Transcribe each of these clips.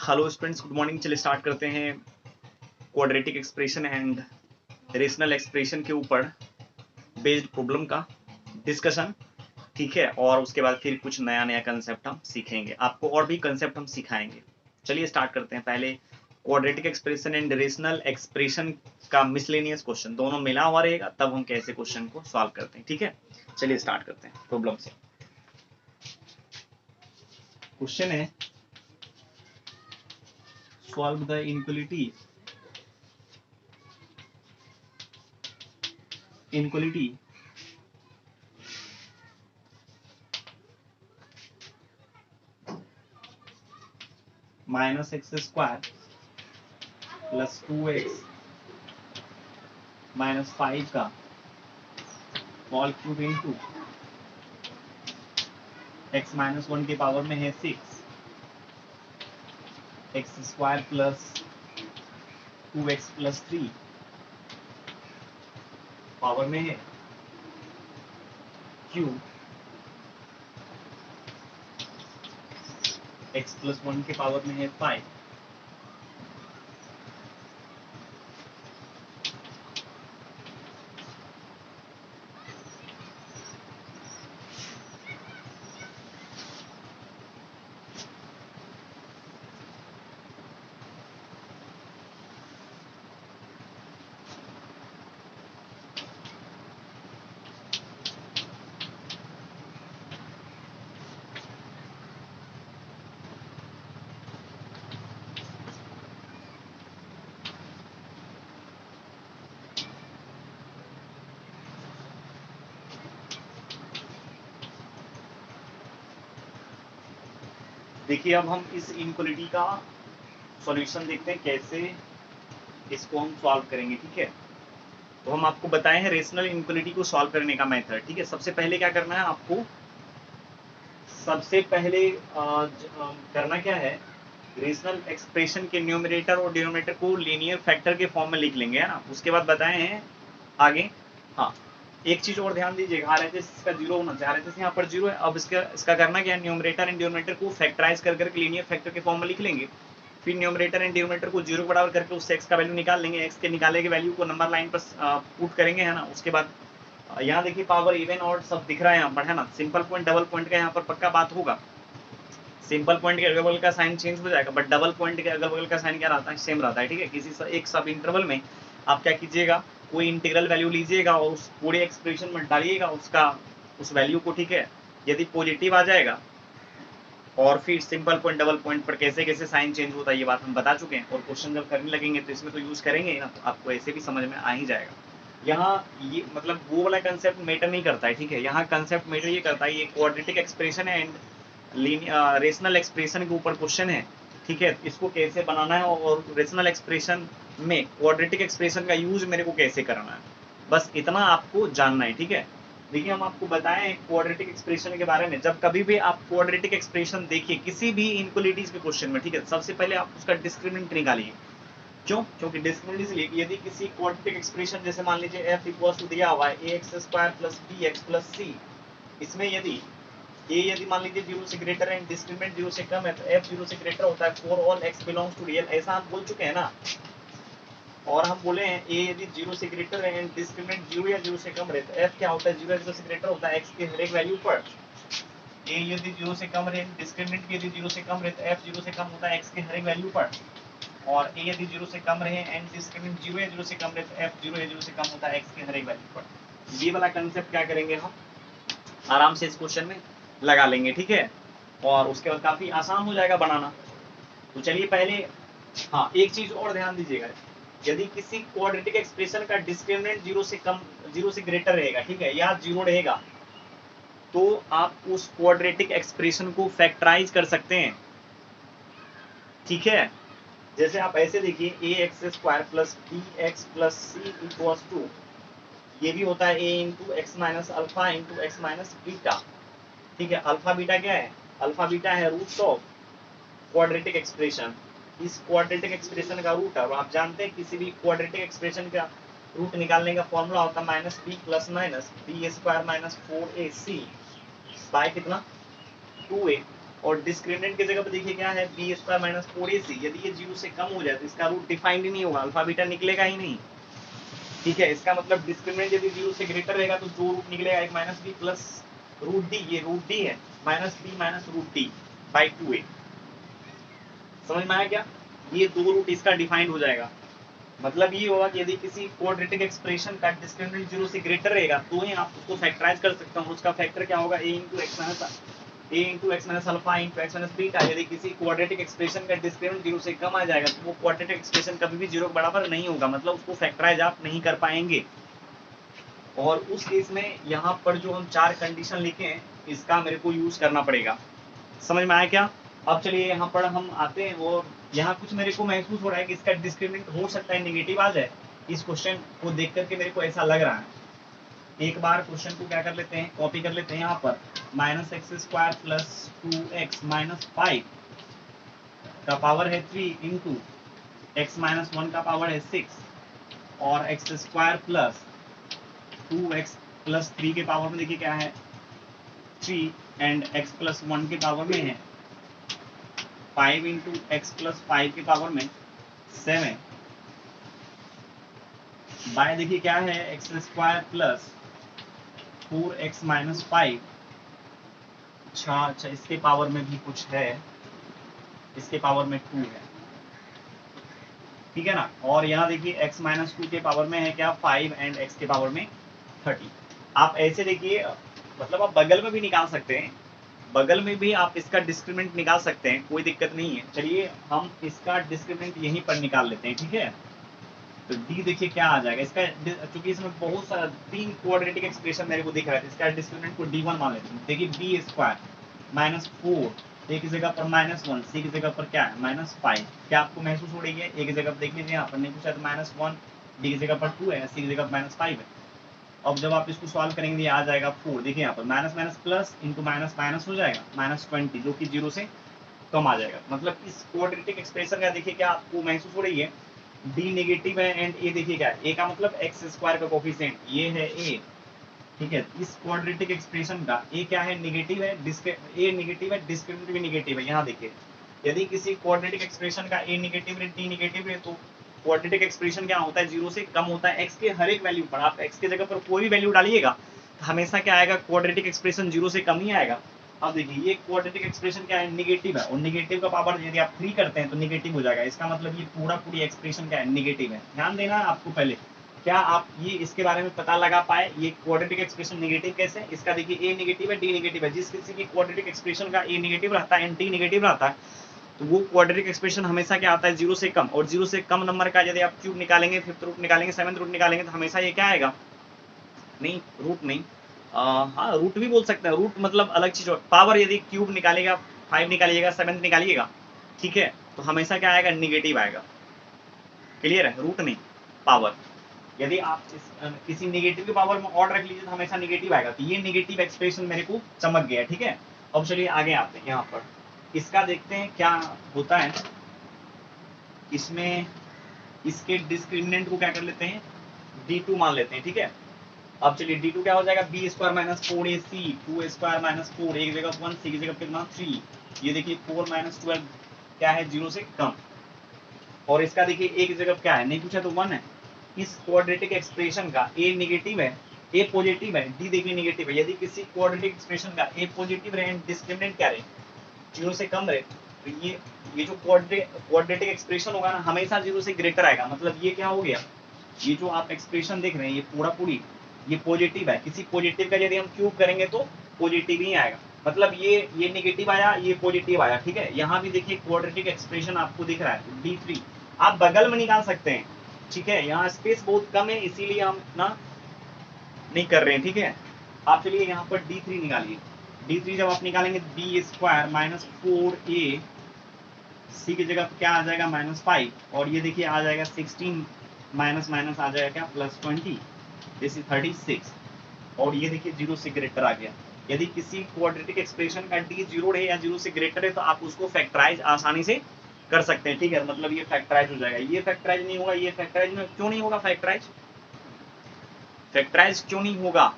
Hello students, good morning. चलिए start करते हैं quadratic expression and rational expression के ऊपर बेस्ड प्रॉब्लम का डिस्कशन। ठीक है, और उसके बाद फिर कुछ नया नया कंसेप्ट हम सीखेंगे, आपको और भी कंसेप्ट हम सिखाएंगे। चलिए स्टार्ट करते हैं। पहले quadratic expression and rational expression का मिसलेनियस क्वेश्चन दोनों मिला हुआ रहेगा, तब हम कैसे क्वेश्चन को सॉल्व करते हैं। ठीक है, चलिए स्टार्ट करते हैं प्रॉब्लम से। क्वेश्चन है solve the inequality minus X square plus 2x minus 5 का whole cube into x minus 1 के पावर में है 6 X square plus 2x plus 3 power में है क्यूब x प्लस 1 के पावर में है 5। देखिए, अब हम इस इनक्वलिटी का सॉल्यूशन देखते हैं, कैसे इसको हम सॉल्व करेंगे। ठीक है, तो हम आपको बताए हैं रेशनल इनक्वलिटी को सॉल्व करने का मेथड। ठीक है, सबसे पहले क्या करना है आपको, सबसे पहले करना क्या है, रेशनल एक्सप्रेशन के न्यूमरेटर और डिनोमिनेटर को लीनियर फैक्टर के फॉर्म में लिख लेंगे, है ना। उसके बाद बताए हैं आगे। हाँ, एक चीज और ध्यान दीजिएगा, आरएचएस इसका 0 होना चाहिए। आरएचएस यहाँ पर 0 है। अब इसका करना क्या है, न्यूमरेटर एंड डिनोमिनेटर को फैक्टराइज करके लीनियर फैक्टर के फॉर्म में लिख लेंगे। फिर न्यूमरेटर एंड डिनोमिनेटर को 0 बराबर करके उससे x का वैल्यू निकाल लेंगे। x के निकाले के वैल्यू को नंबर लाइन पर पुट करेंगे, है ना। उसके बाद यहाँ देखिए पावर इवन और सब दिख रहा है यहाँ पर, है ना। सिंपल पॉइंट डबल पॉइंट का यहाँ पर पक्का बात होगा। सिंपल पॉइंट के अगल बगल का साइन चेंज हो जाएगा, बट डबल पॉइंट के अगल बगल का साइन क्या रहता है, सेम रहता है। ठीक है, किसी एक सब इंटरवल में आप क्या कीजिएगा, कोई इंटीग्रल वैल्यू लीजिएगा और उस पूरे एक्सप्रेशन में डालिएगा उसका उस वैल्यू को। ठीक है, यदि पॉजिटिव आ जाएगा, और फिर सिंपल पॉइंट डबल पॉइंट पर कैसे कैसे साइन चेंज होता है ये बात हम बता चुके हैं, और क्वेश्चन जब करने लगेंगे तो इसमें तो यूज करेंगे ना, तो आपको ऐसे भी समझ में आ ही जाएगा। यहाँ ये मतलब वो वाला कंसेप्ट मैटर नहीं करता है। ठीक है, यहाँ कंसेप्ट मैटर ये करता है, ये क्वाड्रेटिक एक्सप्रेशन है एंड रेशनल एक्सप्रेशन के ऊपर क्वेश्चन है। ठीक है, इसको कैसे बनाना है और रेशनल एक्सप्रेशन में क्वाड्रेटिक एक्सप्रेशन का यूज मेरे को कैसे करना है, बस इतना आपको जानना है। ठीक है, देखिए हम आपको बताएं क्वाड्रेटिक एक्सप्रेशन के बारे में। जब कभी भी आप क्वाड्रेटिक एक्सप्रेशन देखिए किसी भी इनक्वलिटीज के क्वेश्चन में, ठीक है, सबसे पहले आप उसका डिस्क्रिमिनेंट निकालिए। क्यों? क्योंकि डिस्क्रिमिनेंट इसलिए कि यदि किसी क्वाड्रेटिक एक्सप्रेशन जैसे मान लीजिए f इक्वल्स टू दिया हुआ है ax square plus bx plus c, इसमें यदि a यदि मान लीजिए 0 से ग्रेटर है, डिस्क्रिमिनेंट 0 से कम है, तो f 0 से ग्रेटर होता है for all x belongs to real, ऐसा हम बोल चुके हैं ना। और हम बोले हैं a यदि 0 से ग्रेटर है एंड डिस्क्रिमिनेंट 0 या 0 से कम रहे, तो f क्या होता है, 0 या 0 से ग्रेटर होता है x के हर एक वैल्यू पर। a यदि 0 से कम रहे, डिस्क्रिमिनेंट यदि 0 से कम रहे, तो f 0 से कम होता है x के हर एक वैल्यू पर। और a यदि 0 से कम रहे एंड डिस्क्रिमिनेंट 0 या 0 से कम रहे, तो f 0 या 0 से कम होता है x के हर एक वैल्यू पर। ये वाला कंसेप्ट क्या करेंगे, हम आराम से इस क्वेश्चन में लगा लेंगे। ठीक है, और उसके बाद काफी आसान हो जाएगा बनाना। तो चलिए पहले, हाँ, एक चीज और ध्यान दीजिएगा, यदि किसी क्वाड्रेटिक एक्सप्रेशन का डिस्क्रिमिनेंट 0 से ग्रेटर रहेगा, ठीक है, या 0 रहेगा, तो आप उस क्वाड्रेटिक एक्सप्रेशन को फैक्टराइज कर सकते हैं। ठीक है, जैसे आप ऐसे देखिए ax square plus bx plus c equals to, ये भी होता है a into X minus alpha into X minus beta. ठीक है, अल्फा बीटा क्या है, अल्फा बीटा है रूट्स ऑफ क्वाड्रेटिक एक्सप्रेशन। इस क्वाड्रेटिक एक्सप्रेशन का रूट है, और आप जानते हैं किसी भी क्वाड्रेटिक एक्सप्रेशन का रूट निकालने का फॉर्मूला होता है minus B plus minus B square minus 4ac by कितना 2a। और डिस्क्रिमिनेंट की जगह पे देखिए क्या है, बी स्क्वायर माइनस 4ac। यदि ये 0 से कम हो जाए तो इसका रूट डिफाइंड ही नहीं होगा, अल्फा बीटा निकलेगा ही नहीं, ठीक है। इसका मतलब डिस्क्रिमिनेंट यदि 0 से ग्रेटर रहेगा तो जो रूट निकलेगा एक minus B plus root D, ये रूट डी है, minus B minus root D by 2a। समझ में आया क्या? ये दो रूट इसका डिफाइंड हो जाएगा। मतलब ये होगा कि यदि किसी क्वाड्रेटिक एक्सप्रेशन का डिस्क्रिमिनेंट 0 से ग्रेटर रहेगा तो ही आप उसको फैक्टराइज कर सकते हो। उसका फैक्टर क्या होगा, a into X minus alpha into X minus beta. यदि किसी क्वाड्रेटिक एक्सप्रेशन का डिस्क्रिमिनेंट 0 से कम आ जाएगा तो वो क्वाड्रेटिक एक्सप्रेशन कभी भी 0 के बराबर नहीं होगा, मतलब उसको फैक्टराइज आप नहीं कर पाएंगे। और उस केस में यहाँ पर जो हम 4 कंडीशन लिखे हैं इसका मेरे को यूज करना पड़ेगा। समझ में आया क्या? अब चलिए यहाँ पर हम आते हैं और यहाँ कुछ मेरे को महसूस हो रहा है कि इसका डिस्क्रिमिनेंट हो सकता है नेगेटिव आ जाए। इस क्वेश्चन को देख करके मेरे को ऐसा लग रहा है। एक बार क्वेश्चन को क्या कर लेते हैं, कॉपी कर लेते हैं। यहाँ पर minus X square plus 2x minus 5 का पावर है 3 इंटू एक्स माइनस 1 का पावर है 6 और x square plus 2x plus 3 के पावर में देखिए क्या है 3 एंड x प्लस 1 के पावर में है 5 इंटू एक्स प्लस 5 के पावर में 7 बाय देखिए क्या है x square plus 4x minus 5। अच्छा, इसके पावर में भी कुछ है, इसके पावर में 2 है, ठीक है ना। और यहाँ देखिए x माइनस 2 के पावर में है क्या 5 एंड x के पावर में 30। आप ऐसे देखिए, मतलब आप बगल में भी निकाल सकते हैं, बगल में भी आप इसका डिस्क्रिमिनेंट निकाल सकते हैं, कोई दिक्कत नहीं है। चलिए हम इसका डिस्क्रिमिनेंट यहीं पर निकाल लेते हैं, ठीक है। तो डी देखिए क्या आ जाएगा इसका, चूंकि इसमें बहुत सारा 3 क्वाड्रेटिक एक्सप्रेशन मेरे को दिख रहा है, इसका डिस्क्रिमिनेंट को d1 मान लेते हैं। देखिए बी स्क्वायर माइनस 4 ए की जगह पर माइनस 1, सी की जगह पर क्या है माइनस 5। क्या आपको महसूस हो रही है? ए की जगह पर देख लीजिए, यहाँ पर नहीं पूछा तो माइनस 1, डी की जगह पर 2 है, सी की जगह पर माइनस 5 है। अब जब आप इसको सॉल्व करेंगे आ जाएगा 4। देखिए यहाँ पर minus minus plus into minus minus हो जाएगा माइनस 20, जो कि 0 से कम आ जाएगा। मतलब इस क्वाड्रेटिक एक्सप्रेशन का देखिए क्या आपको महसूस हो रही है, डी नेगेटिव है एंड ए देखिए क्या है, ए का मतलब एक्स स्क्वायर का कोफिशिएंट, ये है ए, ठीक है। इस क्वाड्रेटिक एक्सप्रेशन का ए क्या है, नेगेटिव है, ए नेगेटिव है, डिस्क्रिमिनेंट भी नेगेटिव है। यहाँ देखिए यदि किसी क्वाड्रेटिक एक्सप्रेशन का ए नेगेटिव है डी नेगेटिव है तो क्वाड्रेटिक एक्सप्रेशन क्या होता है, 0 से कम होता है एक्स के हर एक वैल्यू पर। आप एक्स की जगह पर कोई भी वैल्यू डालिएगा तो हमेशा क्या आएगा, क्वाड्रेटिक एक्सप्रेशन 0 से कम ही आएगा। अब देखिए ये क्वाड्रेटिक एक्सप्रेशन क्या है, नेगेटिव है, और नेगेटिव का पावर यदि आप 3 करते हैं तो नेगेटिव हो जाएगा। इसका मतलब ये पूरी एक्सप्रेशन क्या है, नेगेटिव है। ध्यान देना आपको पहले, क्या आप ये इसके बारे में पता लगा पाए ये क्वाड्रेटिक एक्सप्रेशन नेगेटिव कैसे है? इसका देखिए ए नेगेटिव है डी नेगेटिव है। जिस किसी की क्वाड्रेटिक एक्सप्रेशन का ए नेगेटिव रहता है एंड डी नेगेटिव रहता है तो वो क्वाड्रेटिक एक्सप्रेशन हमेशा क्या आता है, 0 से कम। और 0 से कम नंबर का यदि आप क्यूब निकालेंगे, 5th रूट निकालेंगे, 7th रूट निकालेंगे तो हमेशा ये क्या आएगा, नहीं रूट नहीं, हाँ रूट भी बोल सकते हैं, रूट मतलब अलग चीज। पावर यदि क्यूब निकालेगा, 5 निकालिएगा, 7th निकालिएगा, ठीक है, तो हमेशा क्या आएगा, निगेटिव आएगा। क्लियर है? रूट नहीं, पावर। यदि आप किसी नेगेटिव के पावर में ऑड रख लीजिए तो हमेशा नेगेटिव आएगा। तो ये नेगेटिव एक्सप्रेशन मेरे को चमक गया, ठीक है। अब चलिए आगे आते हैं, यहाँ पर इसका देखते हैं क्या होता है। इसमें इसके डिस्क्रिमिनेंट को क्या कर लेते हैं, d2 मान लेते हैं, ठीक है। अब चलिए d2 क्या हो जाएगा, B square minus 4ac 2 square minus 4, एक जगह 1, सी की जगह कितना 3। ये देखिए 4 माइनस 12 क्या है, 0 से कम। और इसका देखिए एक जगह क्या है, नहीं पूछा तो 1 है। इस क्वाड्रेटिक एक्सप्रेशन का ए नेगेटिव है, ए पॉजिटिव है, डी देखिए नेगेटिव है। यदि किसी क्वाड्रेटिक एक्सप्रेशन का ए पॉजिटिव रहे, डिस्क्रिमिनेंट क्या रहे, 0 से कम रहे, तो ये जो क्वाड्रेटिक एक्सप्रेशन होगा ना हमेशा 0 से ग्रेटर आएगा। मतलब ये क्या हो गया, ये जो आप एक्सप्रेशन देख रहे हैं ये पूरी ये पॉजिटिव है। किसी पॉजिटिव का यदि हम क्यूब करेंगे तो पॉजिटिव ही आएगा। मतलब ये नेगेटिव आया, ये पॉजिटिव आया, ठीक है। यहाँ भी देखिए क्वाड्रेटिक एक्सप्रेशन आपको दिख रहा है d3, आप बगल में निकाल सकते हैं, ठीक है। यहाँ स्पेस बहुत कम है इसीलिए हम इतना नहीं कर रहे हैं, ठीक है। आप चलिए यहाँ पर d3 निकालिए। d3 जब आप निकालेंगे बी स्क्वायर माइनस 4a, सी की जगह क्या आ जाएगा माइनस 5, और ये देखिए आ जाएगा 16 माइनस माइनस आ जाएगा क्या प्लस 20, दिस इज 36। और ये देखिए 0 से ग्रेटर आ गया। यदि किसी क्वाड्रेटिक एक्सप्रेशन का डी 0 है या 0 से ग्रेटर है तो आप उसको फैक्टराइज आसानी से कर सकते हैं, ठीक है। मतलब ये फैक्टराइज हो जाएगा, ये फैक्टराइज नहीं होगा, ये फैक्टराइज में क्यों नहीं होगा, फैक्टराइज क्यों नहीं होगा,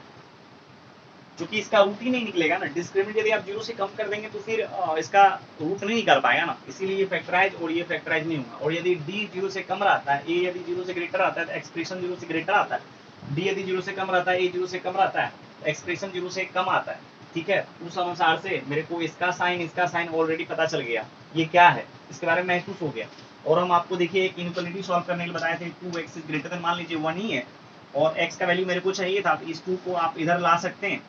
क्योंकि इसका रूट ही नहीं निकलेगा ना, डिस्क्रिमिनेंट यदि आप 0 से कम कर देंगे तो फिर इसका रूट नहीं निकल पाएगा ना, इसीलिए ये फैक्टराइज और ये फैक्टराइज नहीं होगा। और यदि d 0 से कम रहता है, a यदि 0 से ग्रेटर आता है तो एक्सप्रेशन 0 से ग्रेटर आता है, d यदि 0 से कम रहता है, a 0 से कम रहता है, एक्सप्रेशन 0 से कम आता है। ठीक है, उस अनुसार से मेरे को इसका साइन ऑलरेडी पता चल गया, ये क्या है इसके बारे में महसूस हो गया। और हम आपको देखिए एक इनक्वालिटी सॉल्व करने के लिए बताए थे, 2x इज ग्रेटर देन, मान लीजिए 1 ही है और x का वैल्यू मेरे को चाहिए था, तो इस 2 को आप इधर ला सकते हैं।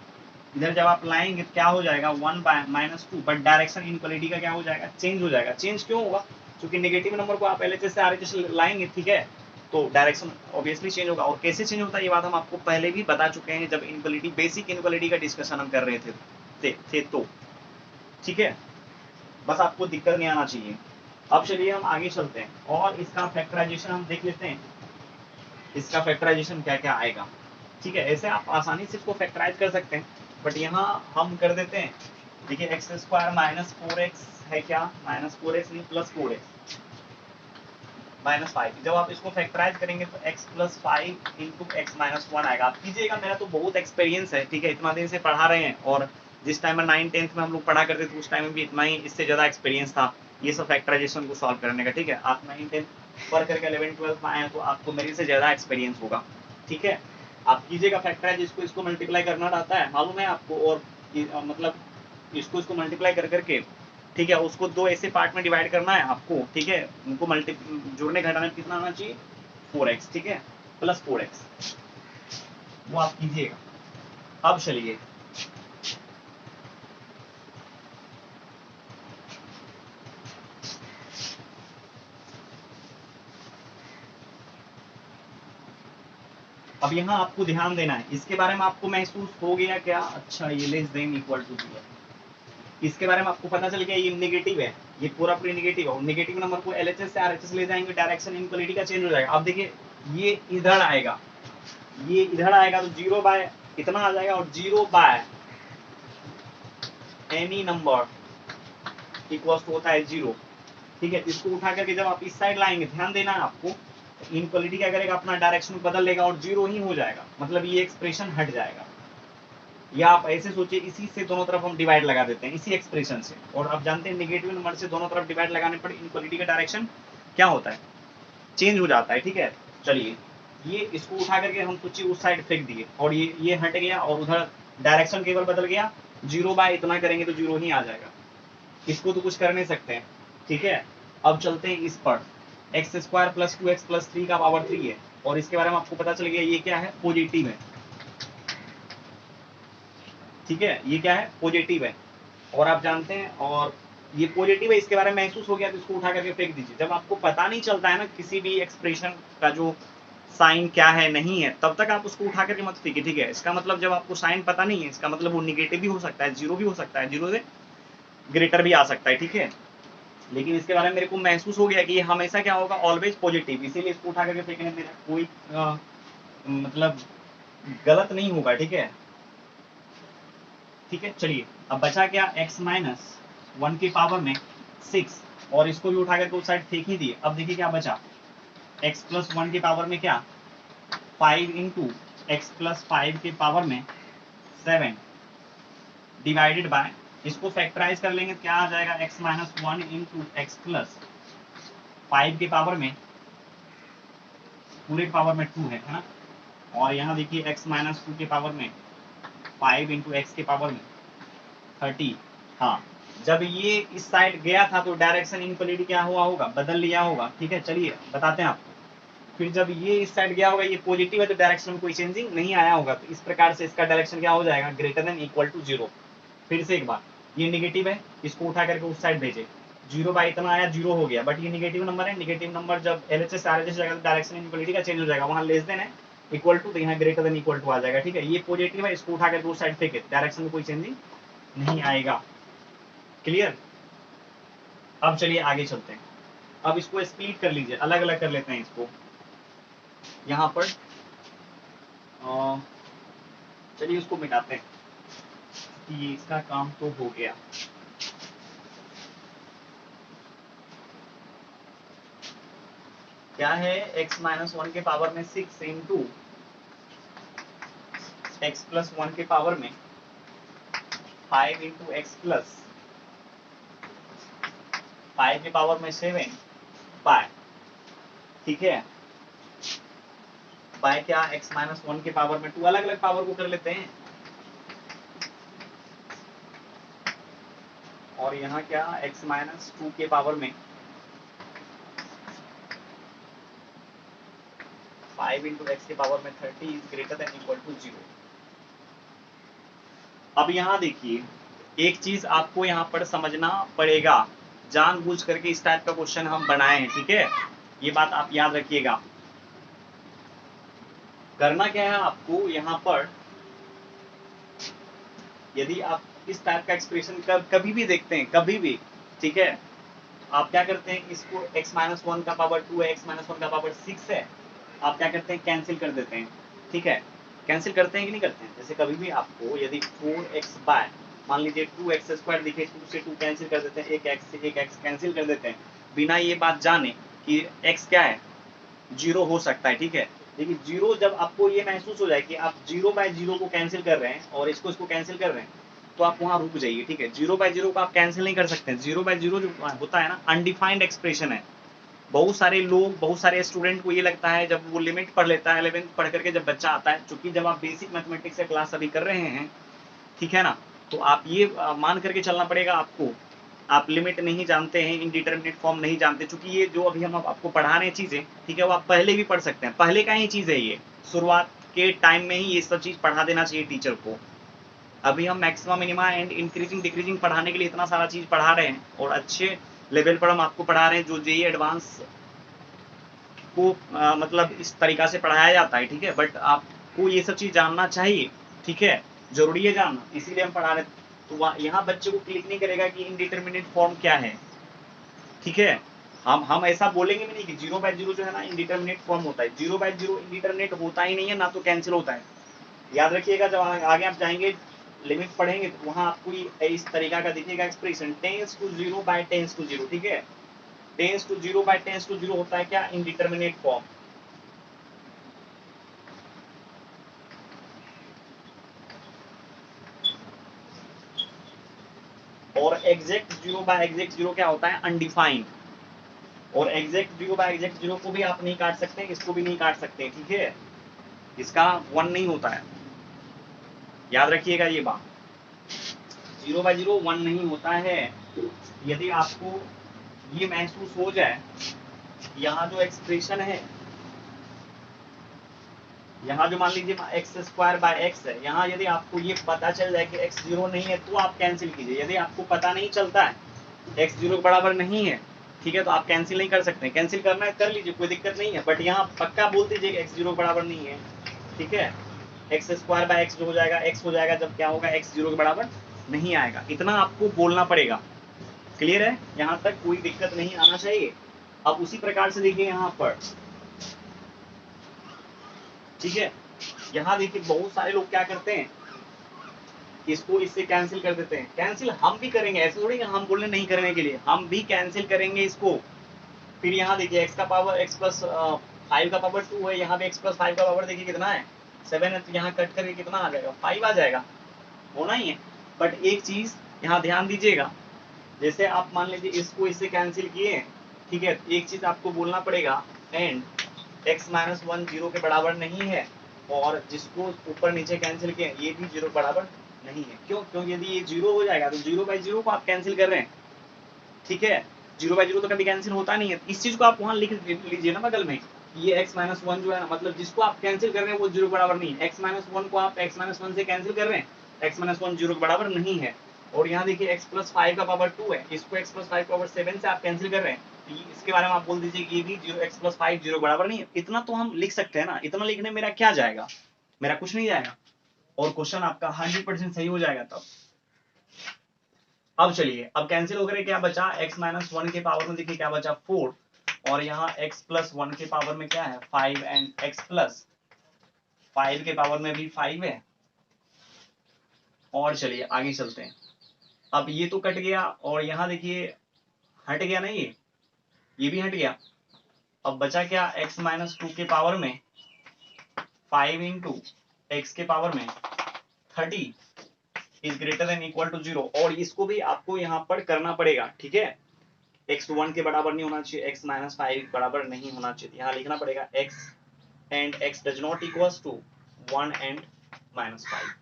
इधर जब आप लाएंगे तो क्या हो जाएगा 1 बाय -2, बट डायरेक्शन इनक्वालिटी का क्या हो जाएगा, चेंज हो जाएगा। चेंज क्यों होगा, क्योंकि नेगेटिव नंबर को आप LHS से RHS लाएंगे, ठीक है, तो डायरेक्शन ऑब्वियसली चेंज होगा। और कैसे चेंज होता है ये बात हम आपको पहले भी बता चुके हैं जब इनक्वालिटी, बेसिक इनक्वालिटी का डिस्कशन हम कर रहे थे तो ठीक है, बस आपको दिक्कत नहीं आना चाहिए। अब चलिए हम आगे चलते हैं और इसका फैक्टराइजेशन हम देख लेते हैं, इसका फैक्टराइजेशन क्या क्या आएगा। ठीक है, ऐसे आप आसानी से इसको फैक्टराइज कर सकते हैं, बट यहाँ हम कर देते हैं। देखिए एक्स स्क्वायर माइनस 4x है क्या, -4x नहीं +4x -5। जब आप इसको फैक्टराइज करेंगे तो x + 5 इंटू x - 1 आएगा। आप कीजिएगा, मेरा तो बहुत एक्सपीरियंस है, ठीक है, इतना दिन से पढ़ा रहे हैं और जिस टाइम में 9th-10th में हम लोग पढ़ा करते थे उस टाइम में भी इतना ही, इससे ज़्यादा एक्सपीरियंस था ये सब फैक्टराइजेशन को सॉल्व करने का। ठीक है, आप 9th-10th पढ़ करके 11th-12th में आए तो आपको मेरे से ज़्यादा एक्सपीरियंस होगा। ठीक है, आप कीजिएगा फैक्टराइज, इसको मल्टीप्लाई करना रहता है मालूम है आपको, और मतलब इसको मल्टीप्लाई कर करके, ठीक है, उसको 2 ऐसे पार्ट में डिवाइड करना है आपको। ठीक है, उनको जोड़ने घटाने में कितना आना चाहिए 4x, ठीक है, +4x, वो आप कीजिएगा। अब चलिए अब यहाँ आपको ध्यान देना है, इसके बारे में आपको महसूस हो गया क्या, अच्छा ये लेस देन इक्वल टू 0, इसके बारे में आपको पता चल गया ये नेगेटिव है, ये पूरा नेगेटिव है। नेगेटिव नंबर को LHS से RHS ले जाएंगे, डायरेक्शन इनक्वालिटी का चेंज हो जाएगा। अब देखिए ये इधर आएगा, ये इधर आएगा तो 0 बाय इतना आ जाएगा, और 0 by any number equals to होता है 0। ठीक है, इसको उठा करके जब आप इस साइड लाएंगे, ध्यान देना है आपको, इनक्वालिटी क्या करेगा, अपना डायरेक्शन बदल लेगा और 0 ही हो जाएगा, मतलब ये एक्सप्रेशन हट जाएगा। या आप ऐसे सोचिए, इसी से दोनों तरफ हम डिवाइड लगा देते हैं, इसी एक्सप्रेशन से, और आप जानते हैं नेगेटिव नंबर से दोनों तरफ डिवाइड लगाने पर इनक्वालिटी का डायरेक्शन क्या होता है, चेंज हो जाता है। ठीक है, चलिए ये इसको उठा करके हम सोचिए उस साइड फेंक दिए और ये हट गया और उधर डायरेक्शन केवल बदल गया, 0 बाय इतना करेंगे तो 0 ही आ जाएगा, इसको तो कुछ कर नहीं सकते हैं। ठीक है, अब चलते हैं इस पर, एक्स स्क्वायर + 2x + 3 का पावर 3 है और इसके बारे में आपको पता चल गया ये क्या है, पॉजिटिव है। ठीक है, ये क्या है, पॉजिटिव है, और आप जानते हैं, और ये पॉजिटिव है, इसके बारे में महसूस हो गया तो इसको उठा करके फेंक दीजिए। जब आपको पता नहीं चलता है ना किसी भी एक्सप्रेशन का जो साइन क्या है नहीं है, तब तक आप उसको उठा करके मत फेंकिए। ठीक है, इसका मतलब जब आपको साइन पता नहीं है, इसका मतलब वो निगेटिव भी हो सकता है, 0 भी हो सकता है, 0 से ग्रेटर भी आ सकता है। ठीक है, लेकिन इसके बारे में मेरे को महसूस हो गया कि ये हमेशा क्या होगा, ऑलवेज पॉजिटिव, इसीलिए इसको उठा करके फेंकने में कोई मतलब गलत नहीं होगा। ठीक है, ठीक है, चलिए अब बचा क्या, x - 1 की पावर में 6, और इसको भी उठा करके उस साइड फेंक ही दिए। अब देखिए क्या बचा, x + 1 की पावर में क्या 5 इंटू x + 5 की पावर में 7 डिवाइडेड बाय, इसको फैक्टराइज कर लेंगे क्या आ जाएगा, x - 1 इंटू x + 5 की पावर में पूरे पावर में 2 है ना, और यहाँ देखिए x - 2 की पावर में 5 इंटू x की पावर में 30। हाँ, जब ये इस साइड गया था तो डायरेक्शन इनक्वालिटी क्या हुआ होगा, बदल लिया होगा। ठीक है, चलिए बताते हैं आपको। फिर जब ये इस साइड गया होगा, ये पॉजिटिव है तो डायरेक्शन में कोई चेंजिंग नहीं आया होगा, तो इस प्रकार से इसका डायरेक्शन क्या हो जाएगा, ग्रेटर देन इक्वल टू 0। फिर से एक बार, ये निगेटिव है, इसको उठा करके उस साइड भेजे, 0 बाय इतना आया, 0 हो गया, बट ये निगेटिव नंबर है, निगेटिव नंबर जब LHS RHS जाएगा तो डायरेक्शन इनक्वालिटी का चेंज हो जाएगा, वहाँ लेस देन है इक्वल टू, तो यहाँ ग्रेटर देन इक्वल टू आ जाएगा। ठीक है, ये पॉजिटिव है, इसको उठा करके उस साइड फेंके, डायरेक्शन में कोई चेंजिंग नहीं आएगा। क्लियर, अब चलिए आगे चलते हैं। अब इसको स्प्लिट कर लीजिए, अलग अलग कर लेते हैं इसको यहाँ पर, चलिए उसको मिटाते हैं, ये इसका काम तो हो गया। क्या है, x - 1 के पावर में 6 इंटू x + 1 के पावर में 5 इंटू एक्स प्लस 5 के पावर में 7 बाय, ठीक है, बाय क्या x माइनस 1 के पावर में 2, अलग अलग पावर को कर लेते हैं, और यहाँ क्या x माइनस 2 के पावर में 5 इंटू एक्स के पावर में 30 is greater than equal to 0। अब यहाँ देखिए, एक चीज आपको यहाँ पर समझना पड़ेगा, जानबूझ करके इस टाइप का क्वेश्चन हम बनाए हैं, ठीक है, ये बात आप याद रखिएगा। करना क्या है आपको यहाँ पर, यदि आप इस टाइप का एक्सप्रेशन कभी भी देखते हैं, कभी भी, ठीक है, आप क्या करते हैं, इसको x माइनस 1 का पावर 2 है, x माइनस 1 का पावर 6 है, आप क्या करते हैं, कैंसिल कर देते हैं, ठीक है, कैंसिल करते हैं कि नहीं करते हैं। जैसे कभी भी आपको यदि 4x बाय मान लीजिए 2x स्क्वायर दिखे, 2 से 2 कैंसिल कर देते हैं, एक x से एक x कैंसिल कर देते हैं, बिना ये बात जाने कि x क्या है, 0 हो सकता है, ठीक है। लेकिन 0 जब आपको ये महसूस हो जाए कि आप 0 बाय 0 को कैंसिल कर रहे हैं और इसको कैंसिल कर रहे हैं, तो आप वहां रुक जाइए, ठीक है। 0 बाय 0 को आप कैंसिल नहीं कर सकते। 0 बाय 0 जो होता है ना, अनडिफाइंड एक्सप्रेशन है। बहुत सारे लोग, बहुत सारे स्टूडेंट को ये लगता है, जब वो लिमिट पढ़ लेता है, 11th पढ़ करके जब बच्चा आता है, चूंकि जब आप बेसिक मैथमेटिक्स का क्लास अभी कर रहे हैं, ठीक है ना, तो आप ये मान करके चलना पड़ेगा आपको, आप लिमिट नहीं जानते हैं, इनडिटरमिनेट फॉर्म नहीं जानते, चूंकि ये जो अभी हम आपको पढ़ा रहे हैं चीजें, ठीक है, वो आप पहले भी पढ़ सकते हैं, पहले का ही चीज है ये, शुरुआत के टाइम में ही ये सब चीज पढ़ा देना चाहिए टीचर को। अभी हम maximum minima and increasing decreasing पढ़ाने के लिए इतना सारा चीज पढ़ा रहे हैं, और अच्छे लेवल पर हम आपको पढ़ा रहे हैं, जो जेईई एडवांस को मतलब इस तरीका से पढ़ाया जाता है, ठीक है, बट आपको ये सब चीज जानना चाहिए, ठीक है, जरूरी है जानना, इसीलिए हम पढ़ा रहे हैं। तो यहाँ बच्चे को क्लिक नहीं करेगा कि इनडिटरमिनेट फॉर्म क्या है, ठीक है। हम ऐसा बोलेंगे भी नहीं कि 0 बाय 0 जो है ना इनडिटरमिनेट फॉर्म होता है, 0 बाय 0 इनडिटरमिनेट होता ही नहीं है, ना तो कैंसिल होता है। याद रखिएगा, जब आगे आप जाएंगे लिमिट पढ़ेंगे, तो वहां आपको इस तरीका का दिखेगा expression, tends to 0 by tends to 0, ठीक है। Tends to 0 by tends to 0 होता है क्या, इनडिटरमिनेट फॉर्म। और एग्जैक्ट 0 बाय एग्जैक्ट 0 क्या होता है, अनडिफाइंड। और एग्जैक्ट 0 बाय एग्जैक्ट 0 को भी आप नहीं काट सकते, इसको भी नहीं काट सकते, ठीक है, इसका 1 नहीं होता है, याद रखिएगा ये बात, 0 बाय 0 1 नहीं होता है। यदि आपको ये महसूस हो जाए, यहाँ जो एक्सप्रेशन है, यहाँ जो मान लीजिए एक्स स्क्वायर बाय एक्स है, यहाँ यदि आपको ये पता चल जाए कि x 0 नहीं है, तो आप कैंसिल कीजिए। यदि आपको पता नहीं चलता है, x 0 बराबर नहीं है, ठीक है, तो आप कैंसिल नहीं कर सकते। कैंसिल करना है कर लीजिए, कोई दिक्कत नहीं है, बट यहाँ पक्का बोल दीजिए कि x 0 बराबर नहीं है, ठीक है। एक्स स्क्वायर बाय एक्स जो हो जाएगा, x हो जाएगा, जब क्या होगा, x 0 के बराबर नहीं आएगा, इतना आपको बोलना पड़ेगा। क्लियर है, यहाँ तक कोई दिक्कत नहीं आना चाहिए। अब उसी प्रकार से देखिए यहाँ पर, ठीक है, यहाँ देखिए बहुत सारे लोग क्या करते हैं, इसको इससे कैंसिल कर देते हैं। कैंसिल हम भी करेंगे, ऐसे थोड़ी हम बोल नहीं करने के लिए, हम भी कैंसिल करेंगे इसको। फिर यहाँ देखिए एक्स का पावर x प्लस 5 का पावर 2 है, यहाँ पे x प्लस 5 का पावर देखिए कितना है, 7 है, तो यहाँ कट करके कितना आ जाएगा, 5 आ जाएगा, होना ही है। बट एक चीज यहाँ ध्यान दीजिएगा, जैसे आप मान लीजिए इसको इससे कैंसिल किए, ठीक है, एक चीज आपको बोलना पड़ेगा, एंड x माइनस 1 0 के बराबर नहीं है, और जिसको ऊपर नीचे कैंसिल किए ये भी 0 बराबर नहीं है। क्यों, क्योंकि यदि ये 0 हो जाएगा तो 0 बाय 0 को आप कैंसिल कर रहे हैं, ठीक है, 0 बाय 0 तो कभी कैंसिल होता नहीं है। इस चीज को आप वहां लिख लीजिए ना बगल में, ये x माइनस 1 जो है ना, मतलब जिसको आप कैंसिल कर रहे हैं वो 0 बराबर नहीं है। x माइनस 1 को आप x माइनस 1 से कैंसिल कर रहे हैं, x माइनस 1 0 के बराबर नहीं है। और यहाँ देखिए x प्लस 5 का पावर 2 है, इसको x प्लस 5 का पावर 7 से आप कैंसिल कर रहे हैं, तो इसके बारे में आप बोल दीजिए कि ये भी 0 x प्लस 5 0 बराबर नहीं है। इतना तो हम लिख सकते हैं ना, इतना लिखने मेरा क्या जाएगा, मेरा कुछ नहीं जाएगा, और क्वेश्चन आपका 100% सही हो जाएगा तब। अब चलिए, अब कैंसिल होकर क्या बचा, x माइनस 1 के पावर में देखिए क्या बचा, 4, और यहाँ x प्लस 1 के पावर में क्या है, 5, एंड x प्लस 5 के पावर में भी 5 है। और चलिए आगे चलते हैं। अब ये तो कट गया, और यहाँ देखिए हट गया ना, ये भी हट गया। अब बचा क्या, x माइनस 2 के पावर में 5 इंटू एक्स के पावर में 30, is greater than equal to 0, और इसको भी आपको यहाँ पर करना पड़ेगा, ठीक है। x 1 के बराबर नहीं होना चाहिए, x -5 बराबर नहीं होना चाहिए, यहाँ लिखना पड़ेगा x and x does not equals to 1 and -5।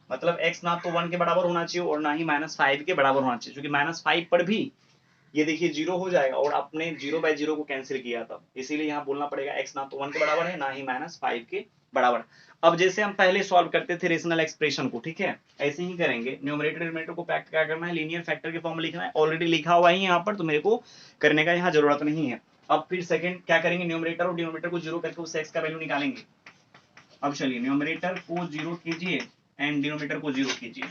मतलब x ना तो 1 के बराबर होना चाहिए और ना ही -5 के बराबर होना चाहिए, क्योंकि -5 पर भी ये देखिए 0 हो जाएगा और आपने 0/0 को कैंसिल किया था, इसीलिए यहाँ बोलना पड़ेगा x ना तो 1 के बराबर है ना ही -5 के बराबर। अब जैसे हम पहले सॉल्व करते थे रेशनल एक्सप्रेशन को, ठीक है, ऐसे ही करेंगे। न्यूमरेटर डिनोमिनेटर को क्या करना है, लीनियर फैक्टर के फॉर्म में लिखना है, ऑलरेडी लिखा हुआ ही यहाँ पर, तो मेरे को करने का यहाँ जरूरत नहीं है। अब फिर सेकंड क्या करेंगे, न्यूमरेटर और डिनोमिनेटर को 0 करके उससे x का वैल्यू निकालेंगे। अब चलिए न्यूमरेटर को 0 कीजिए एंड डिनोमिनेटर को 0 कीजिए,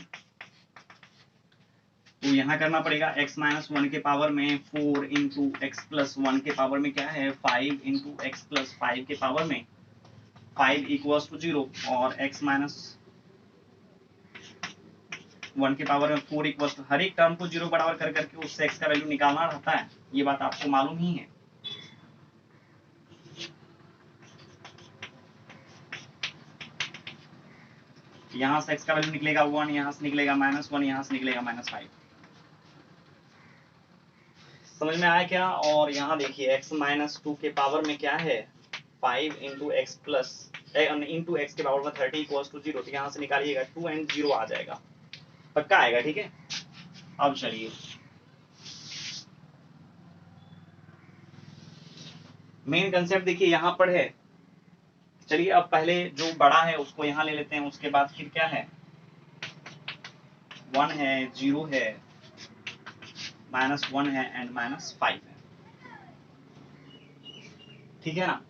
तो यहाँ करना पड़ेगा x -1 के पावर में 4 इंटू एक्स प्लस 1 के पावर में क्या है 5 इंटू एक्स प्लस 5 के पावर में 5 इक्वल्स टू 0, और x -1 के पावर में 4 इक्वल्स टू, हर एक टर्म को 0 बराबर कर करके उससे x का वैल्यू निकालना रहता है, ये बात आपको मालूम ही है। यहाँ से x का वैल्यू निकलेगा 1, यहाँ से निकलेगा -1, यहाँ से निकलेगा -5। समझ में आया क्या? और यहाँ देखिए x -2 के पावर में क्या है 5 into x plus into x के पावर में 30 इक्वल्स टू 0, तो यहाँ से निकालिएगा 2 एंड 0 आ जाएगा, पक्का आएगा, ठीक है। अब चलिए मेन कंसेप्ट देखिए यहाँ पर है। चलिए अब पहले जो बड़ा है उसको यहाँ ले लेते हैं, उसके बाद फिर क्या है 1 है, 0 है, -1 है एंड -5 है, ठीक है ना।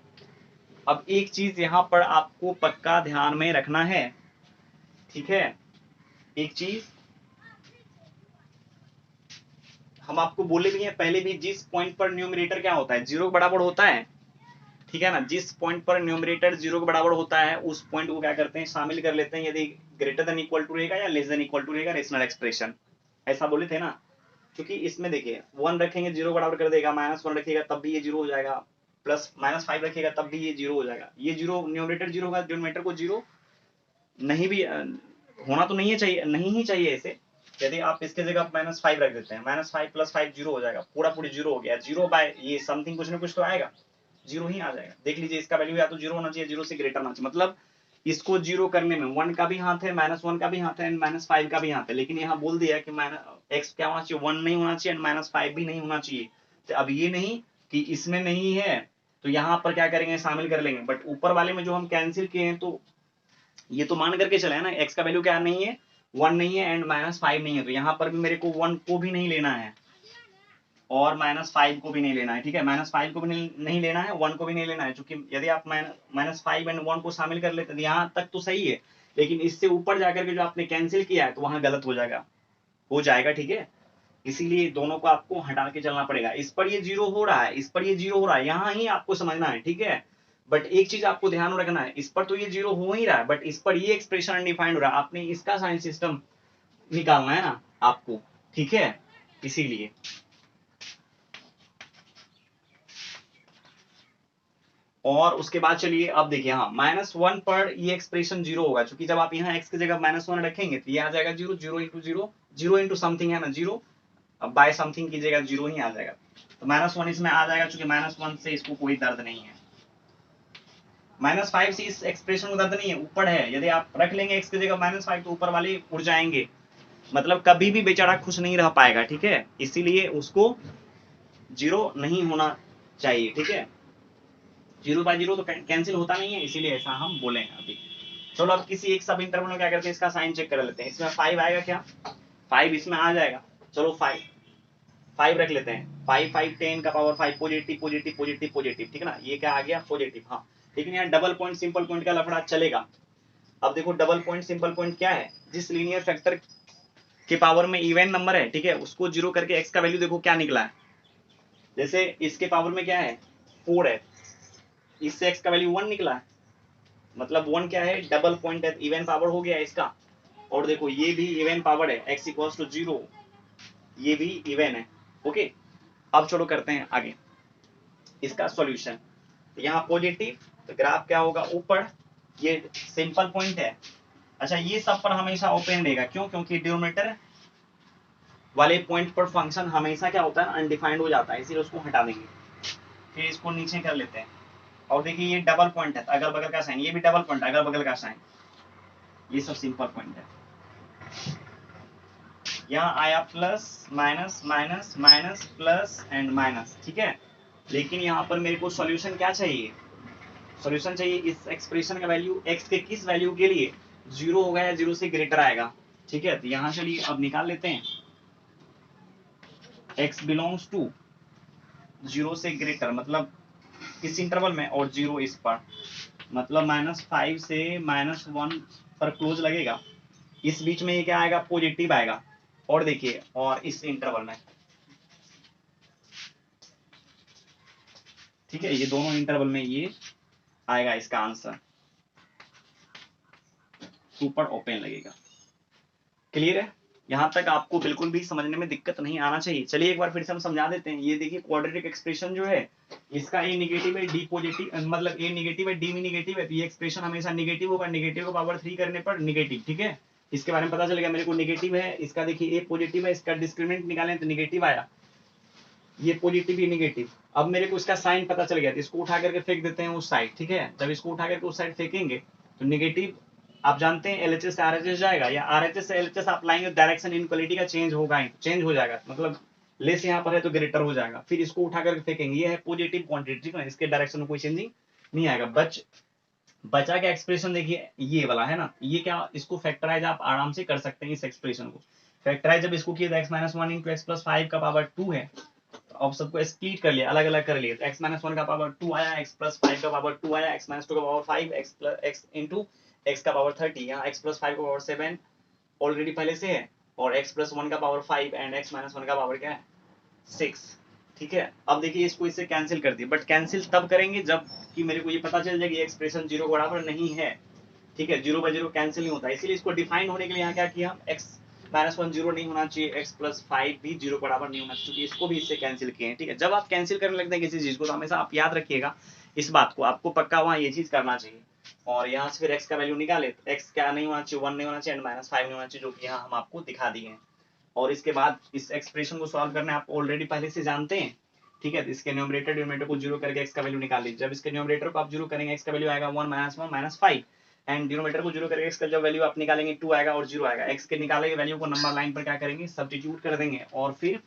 अब एक चीज यहाँ पर आपको पक्का ध्यान में रखना है, ठीक है। एक चीज हम आपको बोले भी हैं पहले भी, जिस पॉइंट पर न्यूमरेटर क्या होता है 0 के बराबर होता है, ठीक है ना, जिस पॉइंट पर न्यूमरेटर 0 के बराबर होता है उस पॉइंट को क्या करते हैं शामिल कर लेते हैं, यदि ग्रेटर देन इक्वल टू रहेगा या लेस देन इक्वल टू रहेगा रेशनल एक्सप्रेशन, ऐसा बोले थे ना। क्योंकि इसमें देखिए 1 रखेंगे 0 बराबर कर देगा, -1 रखेगा तब भी ये 0 हो जाएगा, प्लस -5 रखेगा तब भी ये 0 हो जाएगा। ये 0 न्यूमरेटर 0 होगा, डिनोमिनेटर को 0 नहीं भी होना तो नहीं है, चाहिए नहीं ही चाहिए ऐसे। यदि आप इसके जगह -5 रख देते हैं, -5 + 5 0 हो जाएगा, पूरा पूरी 0 हो गया, 0 बाय ये समथिंग कुछ ना कुछ तो आएगा, 0 ही आ जाएगा। देख लीजिए इसका वैल्यू या तो 0 होना चाहिए, 0 से ग्रेटर होना चाहिए, मतलब इसको 0 करने में 1 का भी हाथ है, -1 का भी हाथ है एंड -5 का भी हाथ है, लेकिन यहाँ बोल दिया कि x क्या होना चाहिए 1 नहीं होना चाहिए एंड -5 भी नहीं होना चाहिए। तो अब ये नहीं कि इसमें नहीं है तो यहाँ पर क्या करेंगे शामिल कर लेंगे, बट ऊपर वाले में जो हम कैंसिल किए हैं तो ये तो मान करके चले है ना, x का वैल्यू क्या नहीं है 1 नहीं है एंड -5 नहीं है, तो यहाँ पर भी मेरे को 1 को भी नहीं लेना है और -5 को भी नहीं लेना है, ठीक है। -5 को भी नहीं लेना है, 1 को भी नहीं लेना है, क्योंकि यदि आप -5 एंड 1 को शामिल कर लेते हैं यहाँ तक तो सही है, लेकिन इससे ऊपर जाकर के जो आपने कैंसिल किया है तो वहां गलत हो जाएगा, ठीक है। इसीलिए दोनों को आपको हटा के चलना पड़ेगा। इस पर ये 0 हो रहा है, इस पर ये 0 हो रहा है, यहाँ ही आपको समझना है, ठीक है। बट एक चीज आपको ध्यान रखना है, इस पर तो ये 0 हो ही रहा है, बट इस पर ये एक्सप्रेशन अनडिफाइंड हो रहा है, आपने इसका साइन सिस्टम निकालना है ना आपको, ठीक है, इसीलिए। और उसके बाद चलिए अब देखिए, हाँ -1 पर ये एक्सप्रेशन 0 होगा, क्योंकि जब आप यहाँ x की जगह -1 रखेंगे तो ये आ जाएगा 0, 0 इंटू 0, 0 इंटू समथिंग है ना 0, अब बाय समथिंग की जगह 0 ही आ जाएगा, तो -1 इसमें आ जाएगा, क्योंकि -1 से इसको कोई दर्द नहीं है, -5 से इस एक्सप्रेशन को दर्द नहीं है, ऊपर है, यदि आप रख लेंगे x की जगह -5 तो ऊपर वाले उड़ जाएंगे, मतलब कभी भी बेचारा खुश नहीं रह पाएगा, ठीक है, इसीलिए उसको 0 नहीं होना चाहिए, ठीक है। 0/0 तो कैंसिल होता नहीं है, इसीलिए ऐसा हम बोले हैं अभी। चलो अब किसी एक सब इंटरवल में क्या करते हैं, इसका साइन चेक कर लेते हैं। इसमें 5 आएगा क्या, 5 इसमें आ जाएगा, चलो 5 रख लेते हैं, 5 5 10 का power 5 positive positive positive positive, ठीक है ना, ये क्या आ गया पॉजिटिव, हाँ। लेकिन यहाँ डबल पॉइंट सिंपल पॉइंट का लफड़ा चलेगा। अब देखो डबल पॉइंट सिंपल पॉइंट क्या है, जिस लीनियर फैक्टर के पावर में इवन नंबर है, ठीक है, उसको 0 करके x का वैल्यू देखो क्या निकला है। जैसे इसके पावर में क्या है 4 है, इससे x का वैल्यू 1 निकला है, मतलब 1 क्या है डबल पॉइंट है, इवन पावर हो गया इसका। और देखो ये भी इवन पावर है, x इक्वल्स टू 0, ये भी इवन है, ओके। अब चलो करते हैं आगे इसका सॉल्यूशन। यहाँ पॉजिटिव तो ग्राफ क्या होगा ऊपर, ये सिंपल पॉइंट है, अच्छा, ये सब पर हमेशा ओपन रहेगा, क्यों? क्योंकि डिनोमिनेटर वाले पॉइंट पर फंक्शन हमेशा क्या होता है, अनडिफाइंड हो जाता है, इसीलिए उसको हटा देंगे। फिर इसको नीचे कर लेते हैं, और देखिए ये डबल पॉइंट है, अगल बगल का साइन, ये भी डबल पॉइंट अगल बगल का साइन, ये सब सिंपल पॉइंट है। यहाँ आया plus minus minus minus plus and minus, ठीक है। लेकिन यहाँ पर मेरे को सॉल्यूशन क्या चाहिए, सॉल्यूशन चाहिए इस एक्सप्रेशन का वैल्यू x के किस वैल्यू के लिए 0 होगा या 0 से ग्रेटर आएगा, ठीक है। तो यहाँ चलिए अब निकाल लेते हैं, x बिलोंग्स टू 0 से ग्रेटर मतलब इस इंटरवल में, और 0 इस पर, मतलब -5 से -1 पर क्लोज लगेगा। इस बीच में ये क्या आएगा, पॉजिटिव आएगा। और देखिए, और इस इंटरवल में, ठीक है, ये दोनों इंटरवल में ये आएगा इसका आंसर, सुपर ओपन लगेगा। क्लियर है? यहाँ तक आपको बिल्कुल भी समझने में दिक्कत नहीं आना चाहिए। चलिए एक बार फिर से हम समझा देते हैं। ये देखिए क्वाड्रेटिक एक्सप्रेशन जो है, इसका ए निगेटिव है, डी पॉजिटिव, मतलब ए निगेटिव है, डी भी निगेटिव है, तो ये एक्सप्रेशन हमेशा निगेटिव होगा, निगेटिव को पावर 3 करने पर निगेटिव, ठीक है। इसके बारे में पता चलेगा मेरे को, निगेटिव है, इसका देखिए ए पॉजिटिव है, इसका डिस्क्रिमिनेंट निकालें तो निगेटिव आया, ये पॉजिटिव ये निगेटिव। अब मेरे को इसका साइन पता चल गया, तो इसको उठा करके फेंक देते हैं उस साइड, ठीक है। जब इसको उठा करके उस साइड फेंकेंगे तो निगेटिव, आप जानते हैं एलएचएस से आरएचएस जाएगा, या आरएचएस से एलएचएस आप लाएंगे, डायरेक्शन इनक्वालिटी का चेंज होगा, चेंज हो जाएगा, मतलब लेस यहाँ पर है तो ग्रेटर हो जाएगा। फिर इसको उठा करके फेंकेंगे, ये है पॉजिटिव क्वांटिटी, ठीक है, इसके डायरेक्शन में कोई चेंजिंग नहीं आएगा। बचा क्या एक्सप्रेशन, देखिए ये वाला है ना, ये क्या, इसको फैक्टराइज आप आराम से कर सकते हैं। इस एक्सप्रेशन को फैक्टराइज जब इसको किया तो x-1 इंटू एक्स प्लस 5 का पावर 2 है, अब सबको स्प्लिट कर लिया, अलग अलग कर लिया, तो x-1 का पावर 2 आया, x प्लस 5 का पावर 2 आया, x-2 का पावर 5, x इंटू x का पावर 30, यहाँ x प्लस 5 का पावर 7 ऑलरेडी पहले से है, और x प्लस 1 का पावर 5 एंड x-1 का पावर क्या है, 6, ठीक है। अब देखिए इसको इससे कैंसिल कर दिए, बट कैंसिल तब करेंगे जब कि मेरे को ये पता चल जाए कि एक्सप्रेशन 0 के बराबर नहीं है, ठीक है। 0 बाय 0 कैंसिल नहीं होता, इसीलिए इसको डिफाइन होने के लिए यहाँ क्या किया हम, x-1 0 नहीं होना चाहिए, x प्लस 5 भी 0 बराबर नहीं होना चाहिए, इसको भी इससे कैंसिल किए हैं, ठीक है। जब आप कैंसिल करने लगते हैं किसी चीज को, तो हमेशा आप याद रखिएगा इस बात को, आपको पक्का वहां ये चीज करना चाहिए। और यहाँ से फिर x का वैल्यू निकाले, तो x क्या नहीं होना चाहिए, 1 नहीं होना चाहिए, एंड -5 नहीं होना चाहिए, जो कि यहाँ हम आपको दिखा दिए हैं। और इसके बाद इस एक्सप्रेशन को सॉल्व करना आप ऑलरेडी पहले से जानते हैं, ठीक है। इसके न्यूमरेटर डिनोमिनेटर को 0 करके x का वैल्यू निकाल लीजिए। जब इसके न्यूमरेटर को आप 0 करेंगे, x का वैल्यू आएगा 1 -1 -5, एंड डिनोमिनेटर को 0 करके x का जब वैल्यू आप निकालेंगे 2 आएगा और 0 आएगा। x के निकाले गए वैल्यू को नंबर लाइन पर क्या करेंगे, सब्स्टिट्यूट कर देंगे, और फिर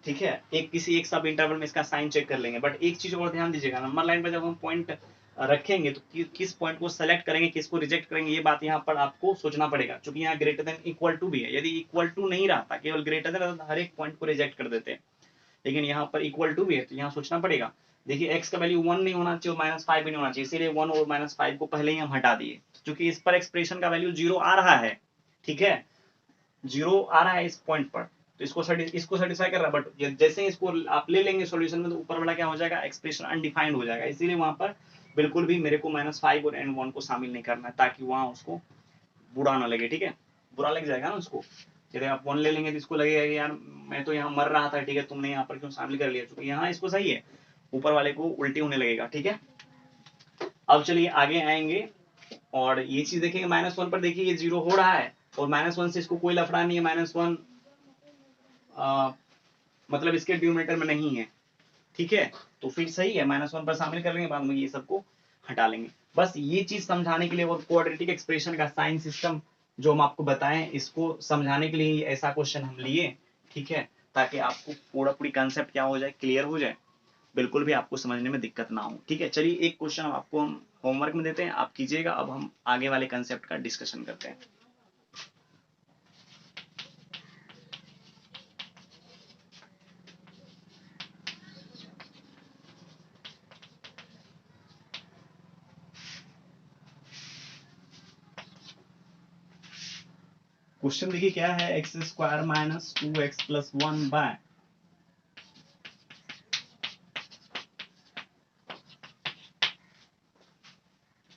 ठीक है एक किसी एक सब इंटरवल में इसका साइन चेक कर लेंगे। बट एक चीज और ध्यान दीजिएगा, नंबर लाइन पर जब हम पॉइंट रखेंगे तो किस पॉइंट को सेलेक्ट करेंगे, किसको रिजेक्ट करेंगे, ये बात यहाँ पर आपको सोचना पड़ेगा, क्योंकि यहाँ ग्रेटर देन इक्वल टू भी है। यदि इक्वल टू नहीं रहता, केवल ग्रेटर देन, तो हर एक पॉइंट को रिजेक्ट कर देते हैं, लेकिन यहाँ पर इक्वल टू भी है, तो यहाँ सोचना पड़ेगा। देखिए x का वैल्यू 1 नहीं होना चाहिए, -5 भी नहीं होना चाहिए, इसीलिए 1 और -5 को पहले ही हम हटा दिए, क्योंकि इस पर एक्सप्रेशन का वैल्यू 0 आ रहा है, ठीक है, 0 आ रहा है इस पॉइंट पर, तो इसको सेटिस्फाई कर रहा है। बट जैसे ही इसको आप ले लेंगे सॉल्यूशन में, तो ऊपर वाला क्या हो जाएगा, एक्सप्रेशन अनडिफाइंड हो जाएगा, इसीलिए वहां पर बिल्कुल भी मेरे को -5 और n1 को शामिल नहीं करना है, ताकि वहां उसको बुरा ना लगे, ठीक है, बुरा लग जाएगा ना उसको। यदि आप 1 ले लेंगे तो इसको लगेगा कि यार मैं तो यहाँ मर रहा था, ठीक है, तुमने यहाँ पर क्यों शामिल कर लिया, क्योंकि यहाँ इसको सही है, ऊपर वाले को उल्टी होने लगेगा, ठीक है। अब चलिए आगे आएंगे, और ये चीज देखेंगे, -1 पर देखिए ये 0 हो रहा है, और -1 से इसको कोई लफड़ा नहीं है, -1 मतलब इसके डिनोमिनेटर में नहीं है, ठीक है, तो फिर सही है, -1 पर शामिल कर लेंगे, बाद में ये सबको हटा लेंगे। बस ये चीज समझाने के लिए, और क्वाड्रेटिक एक्सप्रेशन का साइन सिस्टम जो हम आपको बताएं, इसको समझाने के लिए ऐसा क्वेश्चन हम लिए, ठीक है, ताकि आपको पूरी कंसेप्ट क्या हो जाए, क्लियर हो जाए, बिल्कुल भी आपको समझने में दिक्कत ना हो, ठीक है। चलिए एक क्वेश्चन आपको हम होमवर्क में देते हैं, आप कीजिएगा। अब हम आगे वाले कंसेप्ट का डिस्कशन करते हैं। क्वेश्चन देखिए क्या है, x² - 2x + 1 बाय,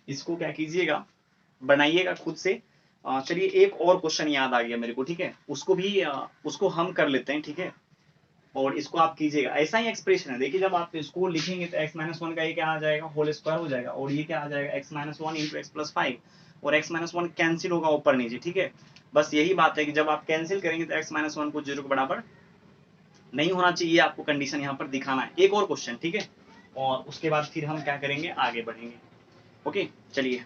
इसको क्या कीजिएगा, बनाइएगा खुद से। चलिए एक और क्वेश्चन याद आ गया मेरे को, ठीक है, उसको भी उसको हम कर लेते हैं, ठीक है, और इसको आप कीजिएगा। ऐसा ही एक्सप्रेशन है, देखिए जब आप इसको लिखेंगे तो x-1 का ये क्या आ जाएगा, होल स्क्वायर हो जाएगा, और ये क्या आ जाएगा, x-1 इंटू एक्स प्लस 5, और x माइनस वन कैंसिल होगा ऊपर नीचे, ठीक है। बस यही बात है कि जब आप कैंसिल करेंगे तो x माइनस वन को 0 के बराबर नहीं होना चाहिए, आपको कंडीशन यहाँ पर दिखाना है। एक और क्वेश्चन, ठीक है, और उसके बाद फिर हम क्या करेंगे, आगे बढ़ेंगे। ओके, चलिए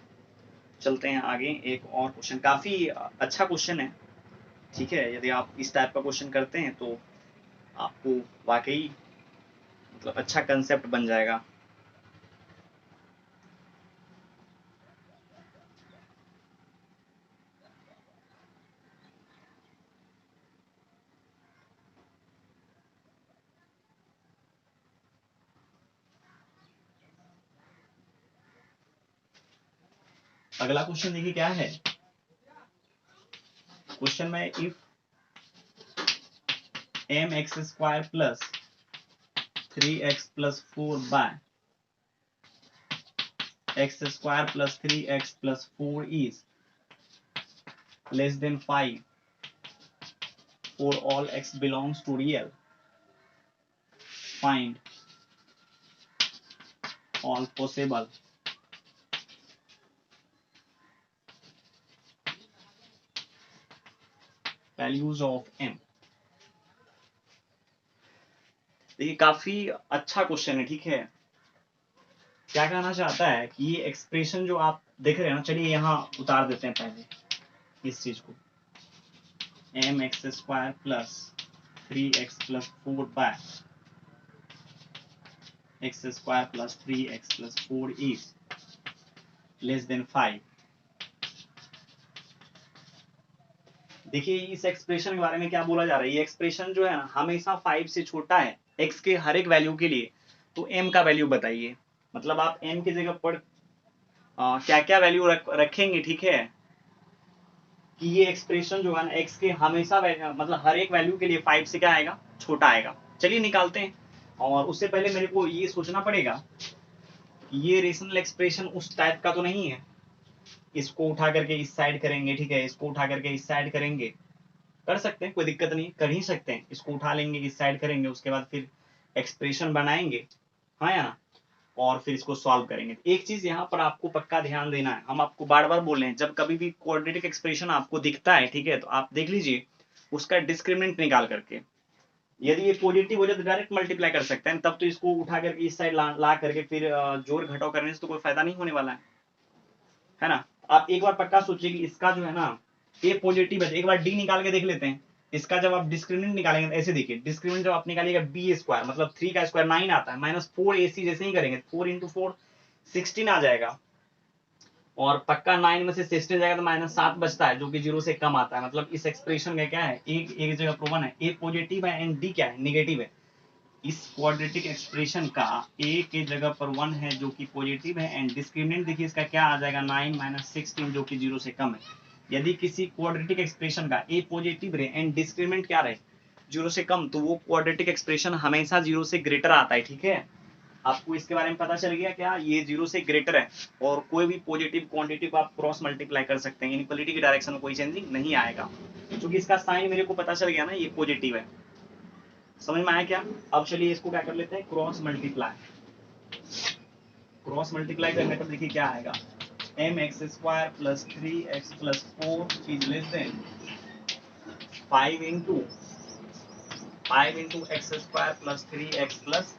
चलते हैं आगे। एक और क्वेश्चन, काफी अच्छा क्वेश्चन है, ठीक है। यदि आप इस टाइप का क्वेश्चन करते हैं तो आपको वाकई मतलब अच्छा कंसेप्ट बन जाएगा। अगला क्वेश्चन देखिए क्या है। क्वेश्चन में if M X square plus 3x plus 4 by X square plus 3x plus 4 is less than 5 for all x belongs to real, find all possible values of m। देखिए काफी अच्छा क्वेश्चन है, ठीक है। क्या कहना चाहता है कि ये एक्सप्रेशन जो आप देख रहे हैं ना, चलिए यहाँ उतार देते हैं पहले इस चीज को, M X square plus 3x plus 4 by X square plus 3x plus 4 is less than 5। देखिए इस एक्सप्रेशन के बारे में क्या बोला जा रहा है, ये एक्सप्रेशन जो है ना हमेशा 5 से छोटा है x के हर एक वैल्यू के लिए, तो m का वैल्यू बताइए। मतलब आप m की जगह पर क्या क्या वैल्यू रखेंगे, ठीक है, कि ये एक्सप्रेशन जो है ना x के हमेशा मतलब हर एक वैल्यू के लिए 5 से क्या आएगा, छोटा आएगा। चलिए निकालते हैं, और उससे पहले मेरे को ये सोचना पड़ेगा कि ये रेशनल एक्सप्रेशन उस टाइप का तो नहीं है, इसको उठा करके इस साइड करेंगे, ठीक है, इसको उठा करके इस साइड करेंगे, कर सकते हैं, कोई दिक्कत नहीं, कर ही सकते हैं। इसको उठा लेंगे, इस साइड करेंगे, उसके बाद फिर एक्सप्रेशन बनाएंगे, हाँ या ना, और फिर इसको सॉल्व करेंगे। एक चीज यहाँ पर आपको पक्का ध्यान देना है, हम आपको बार बार बोल रहे हैं, जब कभी भी क्वाड्रेटिक एक्सप्रेशन आपको दिखता है, ठीक है, तो आप देख लीजिए उसका डिस्क्रिमिनेंट निकाल करके, यदि ये पॉजिटिव हो जाए तो डायरेक्ट मल्टीप्लाई कर सकते हैं, तब तो इसको उठा करके इस साइड ला करके फिर जोड़ घटाव करने से तो कोई फायदा नहीं होने वाला है ना। आप एक बार पक्का सोचिए कि इसका जो है ना ए पॉजिटिव है, एक बार डी निकाल के देख लेते हैं। इसका जब आप डिस्क्रिमिनेंट निकालेंगे तो ऐसे देखिए, डिस्क्रिमिनेंट जब आप निकालिएगा बी स्क्वायर मतलब 3 का स्क्वायर 9 आता है, माइनस 4 AC जैसे ही करेंगे 4 इंटू 4 16 आ जाएगा, और पक्का 9 में से 16 जाएगा तो माइनस 7 बचता है, जो कि 0 से कम आता है। मतलब इस एक्सप्रेशन में क्या है, एक जगह प्रूवन है ए पॉजिटिव है एंड डी क्या है, नेगेटिव है। इस क्वाड्रेटिक एक्सप्रेशन का ए के जगह पर 1 है जो कि पॉजिटिव है, एंड डिस्क्रिमिनेंट देखिए इसका क्या आ जाएगा 9 माइनस 16 जो कि 0 से कम है। यदि किसी क्वाड्रेटिक एक्सप्रेशन का ए पॉजिटिव रहे एंड डिस्क्रिमिनेंट क्या रहे, 0 से कम, तो वो क्वाड्रेटिक एक्सप्रेशन हमेशा 0 से ग्रेटर आता है, ठीक है। आपको इसके बारे में पता चल गया क्या, ये 0 से ग्रेटर है, और कोई भी पॉजिटिव क्वांटिटी को आप क्रॉस मल्टीप्लाई कर सकते हैं, इनइक्वालिटी की डायरेक्शन में कोई चेंजिंग नहीं आएगा, क्योंकि इसका साइन मेरे को पता चल गया ना, ये पॉजिटिव है। समझ में आया क्या। अब चलिए इसको क्या कर लेते हैं, क्रॉस मल्टीप्लाई। क्रॉस मल्टीप्लाई करने पर देखिए क्या आएगा, M X square plus 3x plus 4 is less than 5 into X square plus 3x plus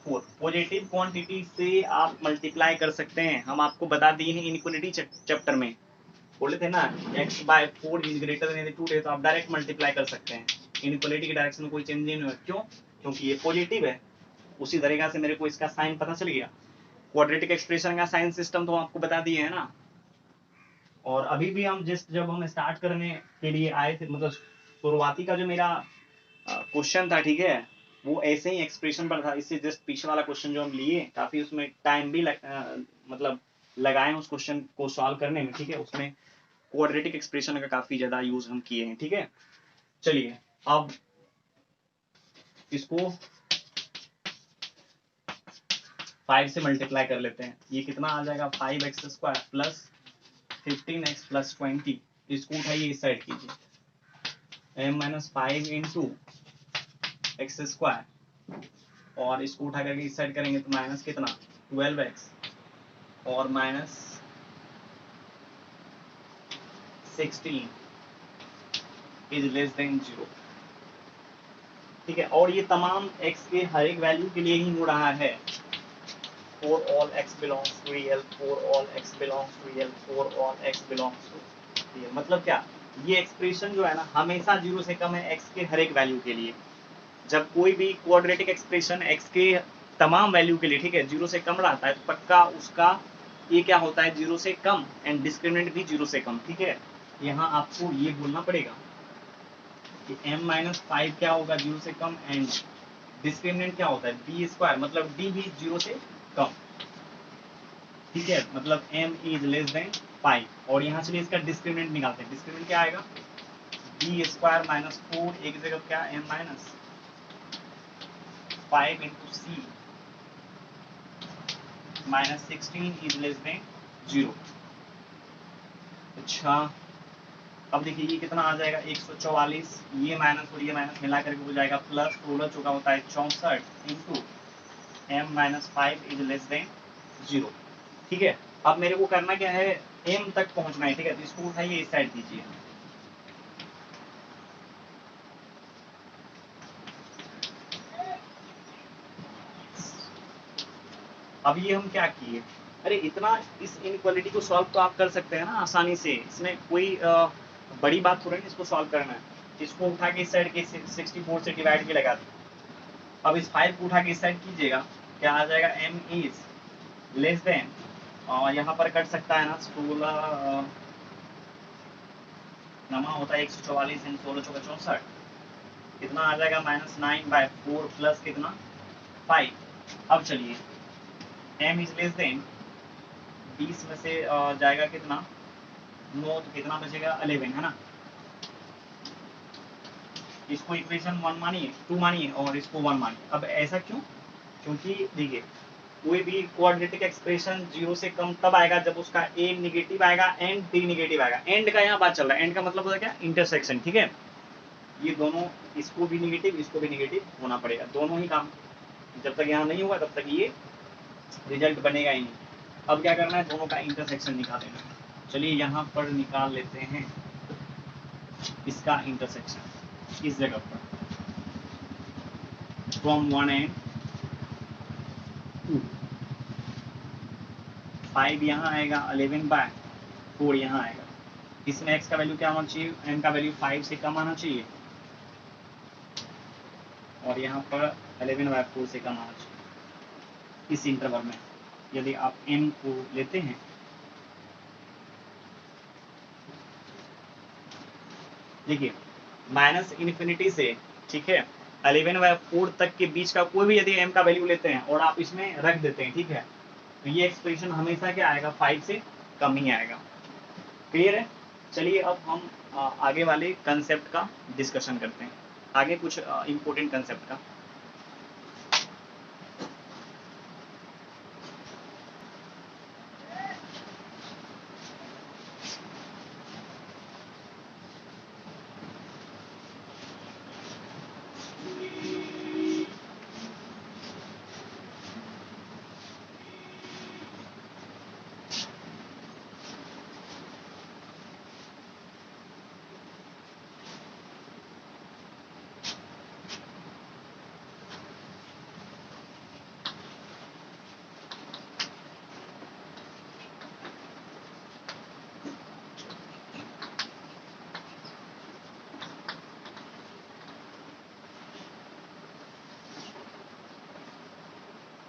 4। Positive quantity से आप मल्टीप्लाई कर सकते हैं, हम आपको बता दिए हैं इनइक्वालिटी चैप्टर में, बोले थे ना x by 4 is greater than 2 तो आप डायरेक्ट मल्टीप्लाई कर सकते हैं, इनइक्वालिटी की डायरेक्शन में कोई चेंज नहीं हुआ। क्यों, क्योंकि ये पॉजिटिव है। उसी तरीका से मेरे को इसका साइन पता चल गया, क्वाड्रेटिक एक्सप्रेशन का साइन सिस्टम तो आपको बता दिए है ना। और अभी भी हम जब हम स्टार्ट करने के लिए आए थे, मतलब शुरुआती का जो मेरा क्वेश्चन था, ठीक है, वो ऐसे ही एक्सप्रेशन पर था। इससे जस्ट पीछे वाला क्वेश्चन जो हम लिए, काफी उसमें टाइम भी मतलब लगाए उस क्वेश्चन को सॉल्व करने में, ठीक है, उसमें क्वाड्रेटिक एक्सप्रेशन का काफी ज्यादा यूज हम किए हैं, ठीक है। चलिए अब इसको 5 से मल्टीप्लाई कर लेते हैं, ये कितना आ जाएगा 5x square plus 15x plus 20, इसको उठाइए इस साइड कीजिए, m minus 5 into X square, और इसको उठा करके इस साइड करेंगे तो माइनस कितना 12x, और माइनस 16 इज लेस देन 0, ठीक है। और ये तमाम x के हर एक वैल्यू के लिए ही हो रहा है। for all x belongs to real, for all x belongs to real, for all x belongs to real, मतलब क्या, ये एक्सप्रेशन जो है ना हमेशा 0 से कम है x के हर एक वैल्यू के लिए। जब कोई भी क्वाड्रेटिक एक्सप्रेशन x के तमाम वैल्यू के लिए, ठीक है, 0 से कम रहता है तो पक्का उसका ये क्या होता है, 0 से कम, एंड डिस्क्रिमिनेंट भी 0 से कम, ठीक है। यहाँ आपको ये बोलना पड़ेगा कि m-5 क्या होगा 0 से कम, एंड डिस्क्रिमिनेंट क्या होता है b स्क्वायर, मतलब d भी 0 से कम, ठीक है, मतलब m इज लेस देन 5। और यहाँ चलिए इसका डिस्क्रिमिनेंट निकालते हैं। डिस्क्रिमिनेंट क्या आएगा, b स्क्वायर माइनस 4, एक जगह क्या m minus 5 into c minus 16 is less then 0। अच्छा, अब देखिए ये कितना आ जाएगा 144, ये माइनस और ये माइनस मिला करके हो जाएगा प्लस 16 चौका होता है 64 into m minus 5 is less then 0, ठीक है। अब मेरे को करना क्या है, m तक पहुंचना है, ठीक है। तो इसको उठाइए, इस साइड कीजिए। अब ये हम क्या किए, अरे इतना, इस इनइक्वालिटी को सॉल्व तो आप कर सकते हैं ना आसानी से, इसमें कोई बड़ी बात थोड़ी नहीं इसको सॉल्व करना है। इसको उठा के इस साइड के 64 से डिवाइड के लगा दी। अब इस 5 को उठा के इस साइड कीजिएगा, क्या आ जाएगा, m इज लेस देन, यहाँ पर कट सकता है ना 16 नमा होता है 144 एंड 16 चौका 64, कितना आ जाएगा -9/4 प्लस कितना 5। अब चलिए m इज लेस देन 20 में से जाएगा कितना 9, तो कितना बचेगा 11, है ना। इसको इक्वेशन 1 मानिए, 2 मानिए और इसको 1 मानिए। अब ऐसा क्यों, क्योंकि देखिए कोई भी क्वाड्रेटिक एक्सप्रेशन 0 से कम तब आएगा जब उसका a निगेटिव आएगा एंड b निगेटिव आएगा। एंड का यहाँ बात चल रहा है, एंड का मतलब होता है क्या, इंटरसेक्शन, ठीक है। ये दोनों, इसको भी निगेटिव इसको भी निगेटिव होना पड़ेगा, दोनों ही काम। जब तक यहाँ नहीं होगा तब तक ये रिजल्ट बनेगा ही नहीं। अब क्या करना है, दोनों का इंटरसेक्शन निकाल लेना है। चलिए यहाँ पर निकाल लेते हैं इसका इंटरसेक्शन, इस जगह पर फ्रॉम 1 एंड 2, 5 यहाँ आएगा, 11/4 यहाँ आएगा। इसमें x का वैल्यू क्या होना चाहिए, m का वैल्यू 5 से कम आना चाहिए, और यहाँ पर 11/4 से कम आना चाहिए इस इंटरवल में। यदि आप m को लेते हैं, देखिए माइनस इन्फिनिटी से, ठीक है, 11/4 तक के बीच का कोई भी यदि m का वैल्यू लेते हैं और आप इसमें रख देते हैं, ठीक है, तो ये एक्सप्रेशन हमेशा क्या आएगा, 5 से कम ही आएगा। क्लियर है। चलिए अब हम आगे वाले कंसेप्ट का डिस्कशन करते हैं, आगे कुछ इंपॉर्टेंट कंसेप्ट का।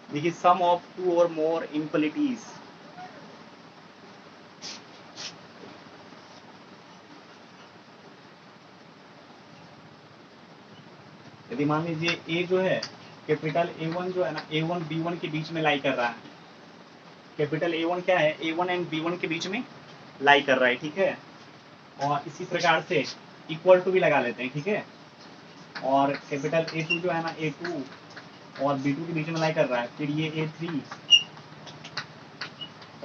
देखिए सम ऑफ 2 और मोर इनइक्वालिटीज, यदि मान लीजिए a जो है, कैपिटल A1 जो है ना, A1 B1 के बीच में लाई कर रहा है। कैपिटल A1 क्या है, A1 एंड B1 के बीच में लाई कर रहा है, ठीक है। और इसी प्रकार से इक्वल टू भी लगा लेते हैं, ठीक है। और कैपिटल A2 जो है ना, A2 और B2 के बीच में लाई कर रहा है। फिर ये A3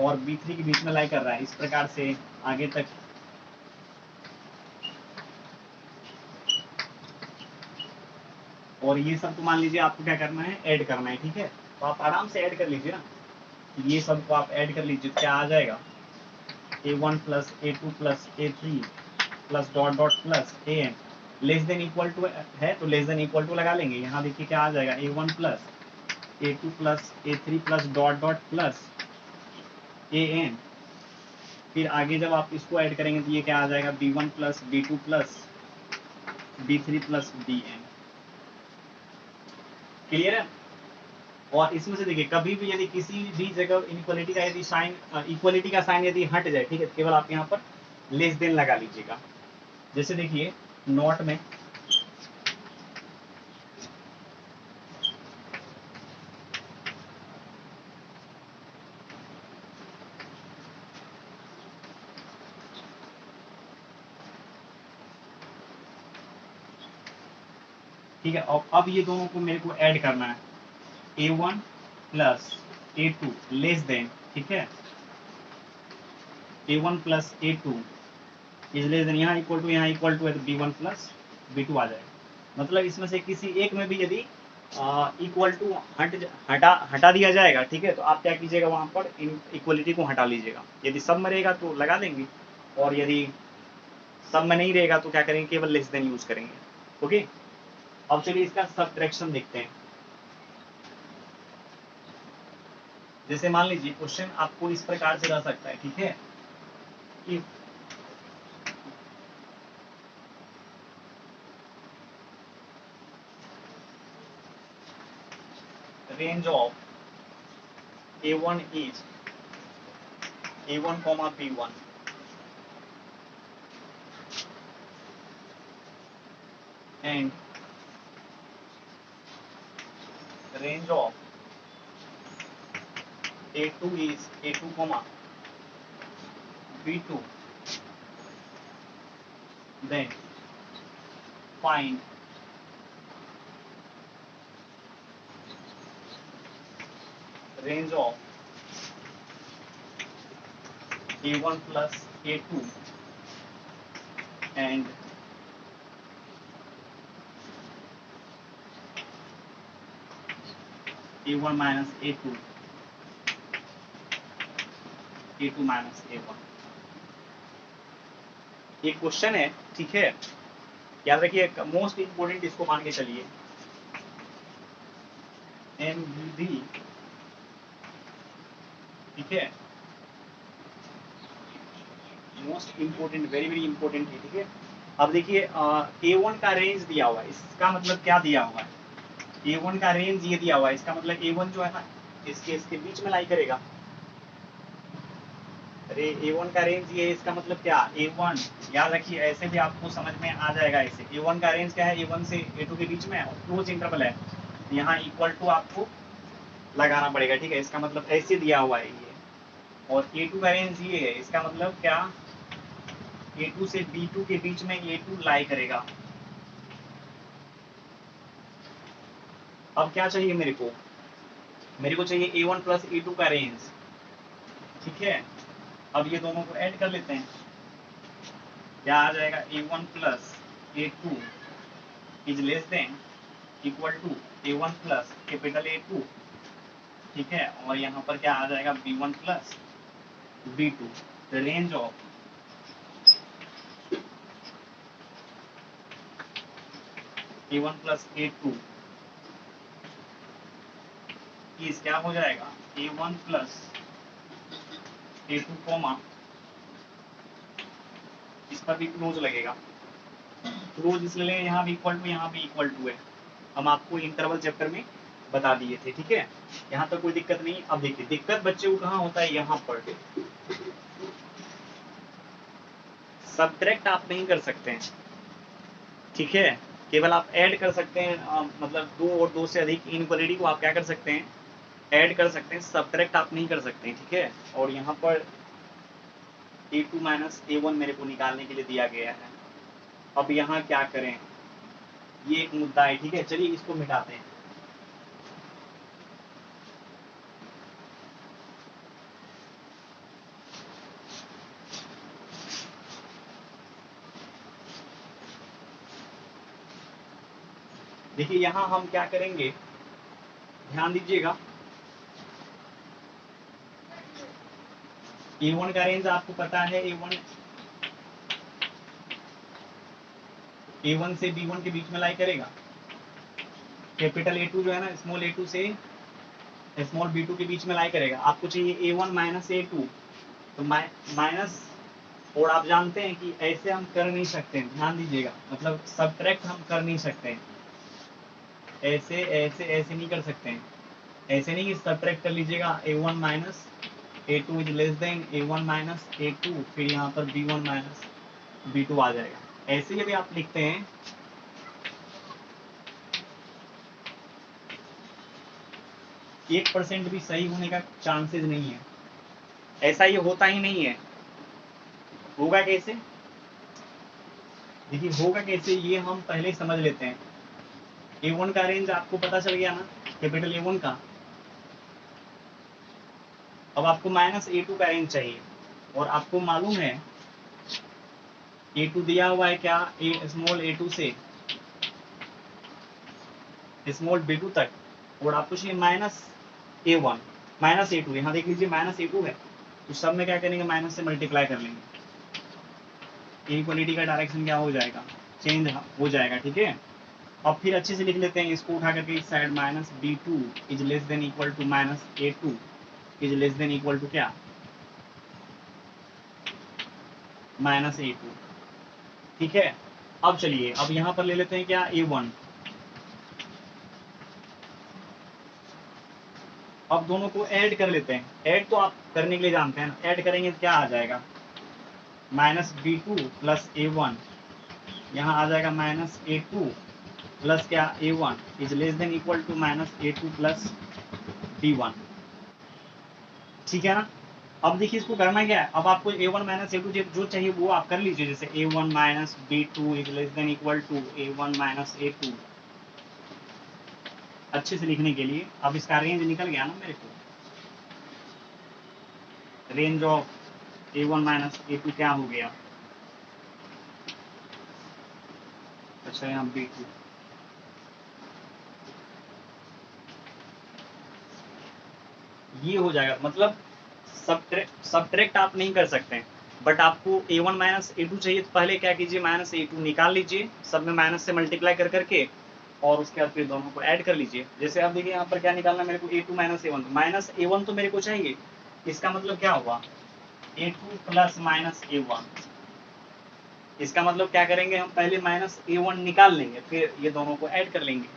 और B3 के बीच में लाई कर रहा है, इस प्रकार से आगे तक। और ये सब तो मान लीजिए आपको क्या करना है, ऐड करना है, ठीक है। तो आप आराम से ऐड कर लीजिए ना, ये सब को आप ऐड कर लीजिए, क्या आ जाएगा, a1 plus a2 plus a3 plus dot dot plus an less than equal to है तो लेस देन इक्वल टू लगा लेंगे। यहाँ देखिए क्या आ जाएगा, a1 plus a2 plus a3 plus dot dot plus an। फिर आगे जब आप इसको ऐड करेंगे तो ये क्या आ जाएगा, b1 plus b2 plus b3 plus bn। Clear है। और इसमें से देखिए कभी भी यदि किसी भी जगह इनइक्वालिटी का यदि साइन इक्वालिटी का साइन यदि हट जाए, ठीक है, केवल आप यहाँ पर लेस देन लगा लीजिएगा। जैसे देखिए नॉट में ठीक है, अब ये दोनों को मेरे को ऐड करना है, a1 plus a2 less than, ठीक है, a1 plus a2 is less then, यहाँ इक्वल टू है तो b1 प्लस b2 आ जाएगा। मतलब इसमें से किसी एक में भी यदि इक्वल टू हटा दिया जाएगा, ठीक है, तो आप क्या कीजिएगा, वहां पर इक्वलिटी को हटा लीजिएगा। यदि सब में रहेगा तो लगा देंगे, और यदि सब में नहीं रहेगा तो क्या करेंगे, केवल लेस देन यूज करेंगे। ओके, अब चलिए इसका सब्ट्रैक्शन देखते हैं। जैसे मान लीजिए क्वेश्चन आपको इस प्रकार से रह सकता है, ठीक है, कि range of a1 is a1 comma b1 and range of a2 is a2 comma b2, then find range of a1 plus a2 and a1 minus a2, a2 minus a1। ये क्वेश्चन है, ठीक है, याद रखिए, मोस्ट इंपोर्टेंट इसको मान के चलिए, MVD, ठीक है, most important, very very important है, ठीक है। अब देखिए a1 का रेंज दिया हुआ है, इसका मतलब क्या दिया हुआ है, a1 का रेंज ये दिया हुआ है, इसका मतलब a1 जो है ना इसके बीच में लाई करेगा। अरे a1 का रेंज ये है, इसका मतलब क्या, a1 याद रखिए, ऐसे भी आपको समझ में आ जाएगा। ऐसे a1 का रेंज क्या है, a1 से a2 के बीच में, और क्लोज इंटरवल है, यहाँ इक्वल टू आपको लगाना पड़ेगा, ठीक है। इसका मतलब ऐसे दिया हुआ है ये, और a2 का रेंज ये है, इसका मतलब क्या, a2 से b2 के बीच में a2 लाई करेगा। अब क्या चाहिए मेरे को चाहिए a1 प्लस a2 का रेंज, ठीक है। अब ये दोनों को ऐड कर लेते हैं, क्या आ जाएगा, a1 plus a2 is less than equal to a1 plus capital A2, ठीक है, और यहाँ पर क्या आ जाएगा, b1 plus b2। The range of a1 plus A2 इस क्या हो जाएगा, a1 प्लस A2 कॉमा, इस पर भी क्लोज लगेगा, क्लोज इसलिए यहाँ भी इक्वल टू है। हम आपको इंटरवल चैप्टर में बता दिए थे, ठीक है, यहाँ तक कोई दिक्कत नहीं। अब देखिए दिक्कत बच्चे को कहाँ होता है, यहाँ पर सब्ट्रैक्ट आप नहीं कर सकते हैं, ठीक है, केवल आप ऐड कर सकते हैं, मतलब दो और दो से अधिक इनइक्वालिटी को आप क्या कर सकते हैं, ऐड कर सकते हैं, सब्ट्रैक्ट आप नहीं कर सकते हैं, ठीक है। और यहाँ पर a2 माइनस a1 मेरे को निकालने के लिए दिया गया है। अब यहाँ क्या करें, ये एक मुद्दा है, ठीक है, चलिए इसको मिटाते हैं। देखिए यहाँ हम क्या करेंगे, ध्यान दीजिएगा, A1 का रेंज आपको पता है, A1 से B1 के बीच में लाई करेगा। कैपिटल A2 जो है ना, स्मॉल A2 से स्मॉल B2 के बीच में लाई करेगा। आपको चाहिए A1 माइनस A2, तो माइनस, और आप जानते हैं कि ऐसे हम कर नहीं सकते, ध्यान दीजिएगा, मतलब सब्ट्रैक्ट हम कर नहीं सकते, ऐसे ऐसे ऐसे नहीं कर सकते हैं। ऐसे नहीं कि सब्ट्रैक्ट कर लीजिएगा, A1 minus A2 is less then A1 minus A2, फिर यहाँ पर B1 माइनस B2 आ जाएगा। ऐसे यदि आप लिखते हैं 1% भी सही होने का चांसेस नहीं है, ऐसा ये होता ही नहीं है। होगा कैसे? देखिए होगा कैसे, ये हम पहले समझ लेते हैं। A1 का रेंज आपको पता चल गया ना, कैपिटल A1 का। अब आपको माइनस A2 का रेंज चाहिए, और आपको मालूम है A2 दिया हुआ है क्या, स्मॉल A2 से स्मॉल B2 तक, और आपको चाहिए माइनस A1 माइनस A2। यहाँ देख लीजिए माइनस A2 है, तो सब में क्या करेंगे, माइनस से मल्टीप्लाई कर लेंगे। इक्वलिटी का डायरेक्शन क्या हो जाएगा, चेंज हो जाएगा, ठीक है। अब फिर अच्छे से लिख लेते हैं इसको उठा करके इस side, minus B2 is less than equal to minus A2 is less than equal to क्या, माइनस A2, ठीक है। अब चलिए, अब यहाँ पर ले लेते हैं क्या, A1। अब दोनों को ऐड कर लेते हैं। ऐड तो आप करने के लिए जानते हैं, ऐड करेंगे तो क्या आ जाएगा, माइनस B2 प्लस A1, यहाँ आ जाएगा माइनस A2 प्लस क्या, A1 is less than equal to minus A2 plus B1, ठीक है ना। अब देखिए इसको करना क्या है, अब आपको A1 माइनस A2 जो चाहिए वो आप कर लीजिए, जैसे A1 minus B2 is less than equal to A1 minus A2, अच्छे से लिखने के लिए। अब इसका रेंज निकल गया ना मेरे को, range of A1 minus A2 क्या हो गया, अच्छा यहाँ B2, ये हो जाएगा। मतलब सब्ट्रैक्ट आप नहीं कर सकते, बट आपको A1 माइनस A2 चाहिए, तो पहले क्या कीजिए, माइनस A2 निकाल लीजिए, सब में माइनस से मल्टीप्लाई कर करके, और उसके बाद फिर दोनों को ऐड कर लीजिए। जैसे आप देखिए यहाँ पर क्या निकालना मेरे को, A2 minus A1, minus A1 तो मेरे को चाहिए, इसका मतलब क्या हुआ, A2 प्लस माइनस A1। इसका मतलब क्या करेंगे, हम पहले माइनस A1 निकाल लेंगे, फिर ये दोनों को ऐड कर लेंगे।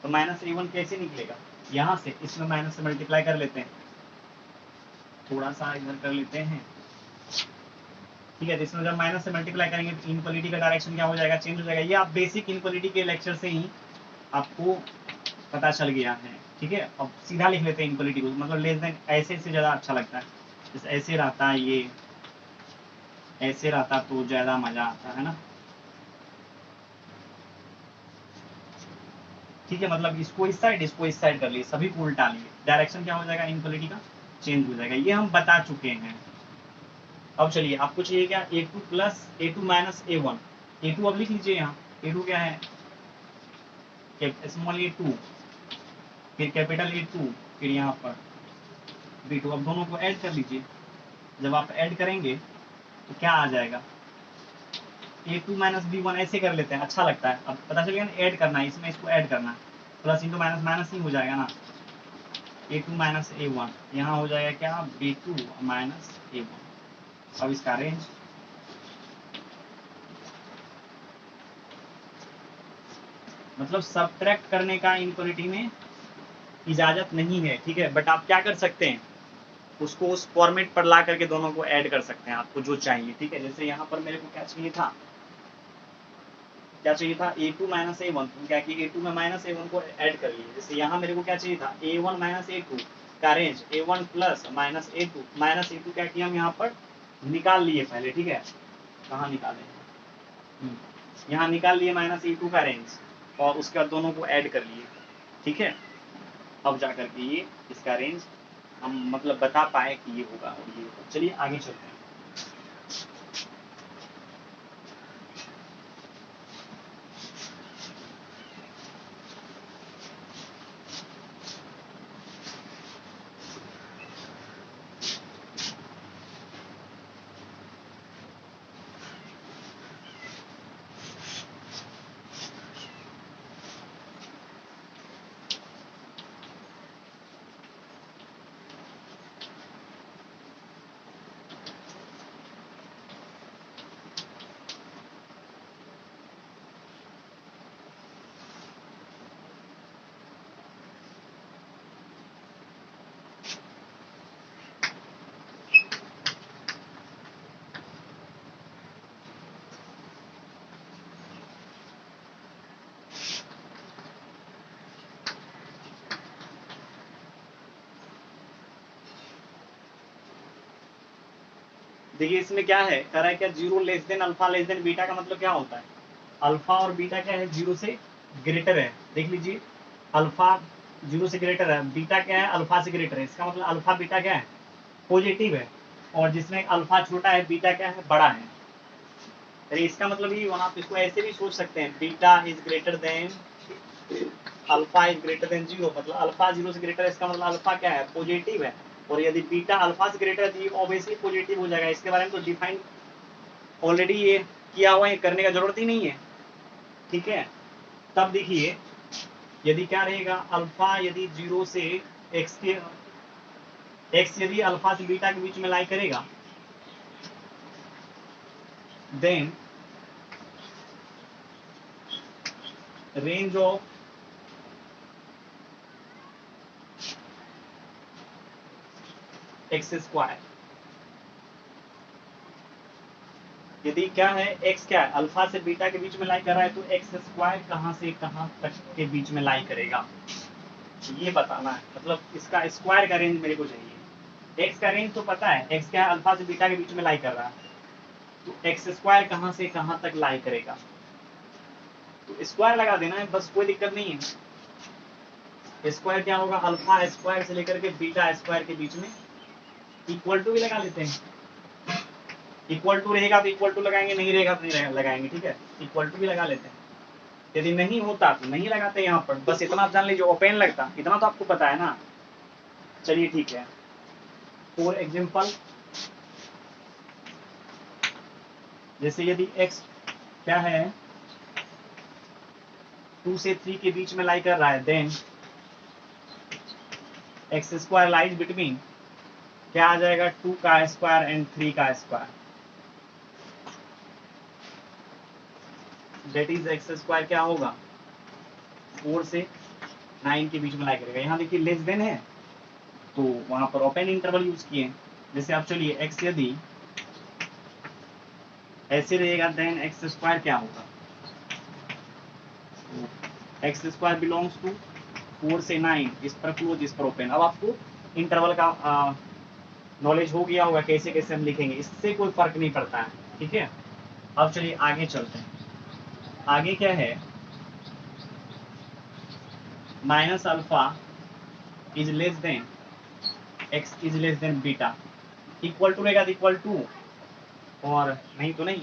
तो माइनस A1 कैसे निकलेगा, यहाँ से इसमें माइनस से मल्टीप्लाई कर लेते हैं, थोड़ा सा इधर कर लेते हैं, ठीक है। तो इसमें जब माइनस से मल्टीप्लाई करेंगे तो इनक्वलिटी का डायरेक्शन क्या हो जाएगा, चेंज हो जाएगा। ये आप बेसिक इनक्वलिटी के लेक्चर से ही आपको पता चल गया है, ठीक है। अब सीधा लिख लेते हैं इनक्वलिटी को, मतलब लेस देन ऐसे से ज़्यादा अच्छा लगता है, जैसे ऐसे रहता है, ये ऐसे रहता तो ज़्यादा मज़ा आता है ना, ठीक है। मतलब इसको इस साइड कर लिए, सभी को उल्टा लिए, डायरेक्शन क्या हो जाएगा, इनक्वलिटी का चेंज हो जाएगा। ये हम बता चुके हैं। अब चलिए आपको चाहिए क्या, A2 plus A2 minus A1, A2 अब लिख लीजिए यहाँ, A2 क्या है, स्मॉल A2, फिर कैपिटल A2, फिर यहाँ पर B2। अब दोनों को ऐड कर लीजिए। जब आप ऐड करेंगे तो क्या आ जाएगा, A2 माइनस B1, ऐसे कर लेते हैं, अच्छा लगता है। अब पता चल गया ना, ऐड करना है इसमें, इसको ऐड करना है, प्लस इंटू माइनस माइनस ही हो जाएगा ना, A2 माइनस A1, यहाँ हो जाएगा क्या, B2 माइनस A1। अब इसका रेंज, मतलब सब्ट्रैक्ट करने का इनक्वलिटी में इजाजत नहीं है, ठीक है। बट आप क्या कर सकते हैं, उसको उस फॉर्मेट पर ला करके दोनों को ऐड कर सकते हैं, आपको जो चाहिए, ठीक है। जैसे यहाँ पर मेरे को क्या चाहिए था, A2 माइनस A1, तो क्या कि A2 में माइनस A1 को ऐड कर लिए। जैसे यहाँ मेरे को क्या चाहिए था, A1 माइनस A2 का range, A1 plus minus A2 क्या किया हम यहाँ पर निकाल लिए पहले, ठीक है। कहाँ निकाले, यहाँ निकाल लिए माइनस A2 का रेंज, और उसके बाद दोनों को ऐड कर लिए, ठीक है। अब जा करके ये इसका रेंज हम मतलब बता पाए कि ये होगा और ये होगा। चलिए आगे चलते हैं। देखिए इसमें क्या है, कह रहा है क्या, zero less than alpha less than beta का मतलब क्या होता है, अल्फा और बीटा क्या है, जीरो से ग्रेटर है। देख लीजिए, अल्फा जीरो से ग्रेटर है, बीटा क्या है, अल्फा से ग्रेटर है। इसका मतलब अल्फा बीटा क्या है, पॉजिटिव है, और जिसमें अल्फा छोटा है बीटा क्या है, बड़ा है। तो इसका मतलब ये, आप इसको ऐसे भी सोच सकते हैं, beta is greater then alpha is greater than zero, मतलब अल्फा जीरो से ग्रेटर है, इसका मतलब अल्फा क्या है, पॉजिटिव है, और यदि बीटा अल्फा से ग्रेटर है तो ये ऑब्वियसली पॉजिटिव हो जाएगा। इसके बारे में तो डिफाइन ऑलरेडी ये किया हुआ है, करने का जरूरत ही नहीं है, ठीक है। तब देखिए, यदि क्या रहेगा, अल्फा यदि जीरो से एक्स के, एक्स यदि अल्फा से बीटा के बीच में लाई करेगा, then range of x square, यदि क्या है, एक्स क्या है, अल्फा से बीटा के बीच में लाई कर रहा है, तो एक्स स्क्वायर कहां से कहां तक के बीच में लाई करेगा, ये बताना है। मतलब इसका स्क्वायर का रेंज मेरे को चाहिए। एक्स का रेंज तो पता है, एक्स क्या है, अल्फा से बीटा के बीच में लाई कर रहा है, तो एक्स स्क्वायर कहां से कहां तक लाई करेगा, तो स्क्वायर लगा देना है बस, कोई दिक्कत नहीं है। स्क्वायर क्या होगा, अल्फा स्क्वायर से लेकर के बीटा स्क्वायर के बीच में, इक्वल टू भी लगा लेते हैं। इक्वल टू रहेगा तो इक्वल टू लगाएंगे, नहीं रहेगा तो नहीं लगाएंगे, ठीक है। इक्वल टू भी लगा लेते हैं, यदि नहीं होता तो नहीं लगाते यहाँ पर, बस इतना आप जान लीजिए, ओपन लगता, इतना तो आपको पता है ना। चलिए ठीक है, फॉर एग्जाम्पल, जैसे यदि x क्या है, 2 से 3 के बीच में लाई कर रहा है, then X square lies between, क्या आ जाएगा, 2 का स्क्वायर एंड 3 का square, that is X square क्या होगा, 4 से 9 के बीच में लाई करेगा। यहाँ देखिए लेस देन है, तो वहां पर ओपन इंटरवल यूज किए। जैसे आप चलिए, x यदि ऐसे रहेगा, देन एक्स स्क्वायर क्या होगा, एक्स स्क्वायर बिलोंग्स टू 4 से 9, इस पर क्लोज, इस पर ओपन। अब आपको इंटरवल का नॉलेज हो गया होगा, कैसे कैसे हम लिखेंगे, इससे कोई फर्क नहीं पड़ता है, ठीक है। अब चलिए आगे चलते हैं। आगे क्या है, minus alpha is less than x is less than beta, equal to रहेगा, इक्वल टू, और नहीं तो नहीं।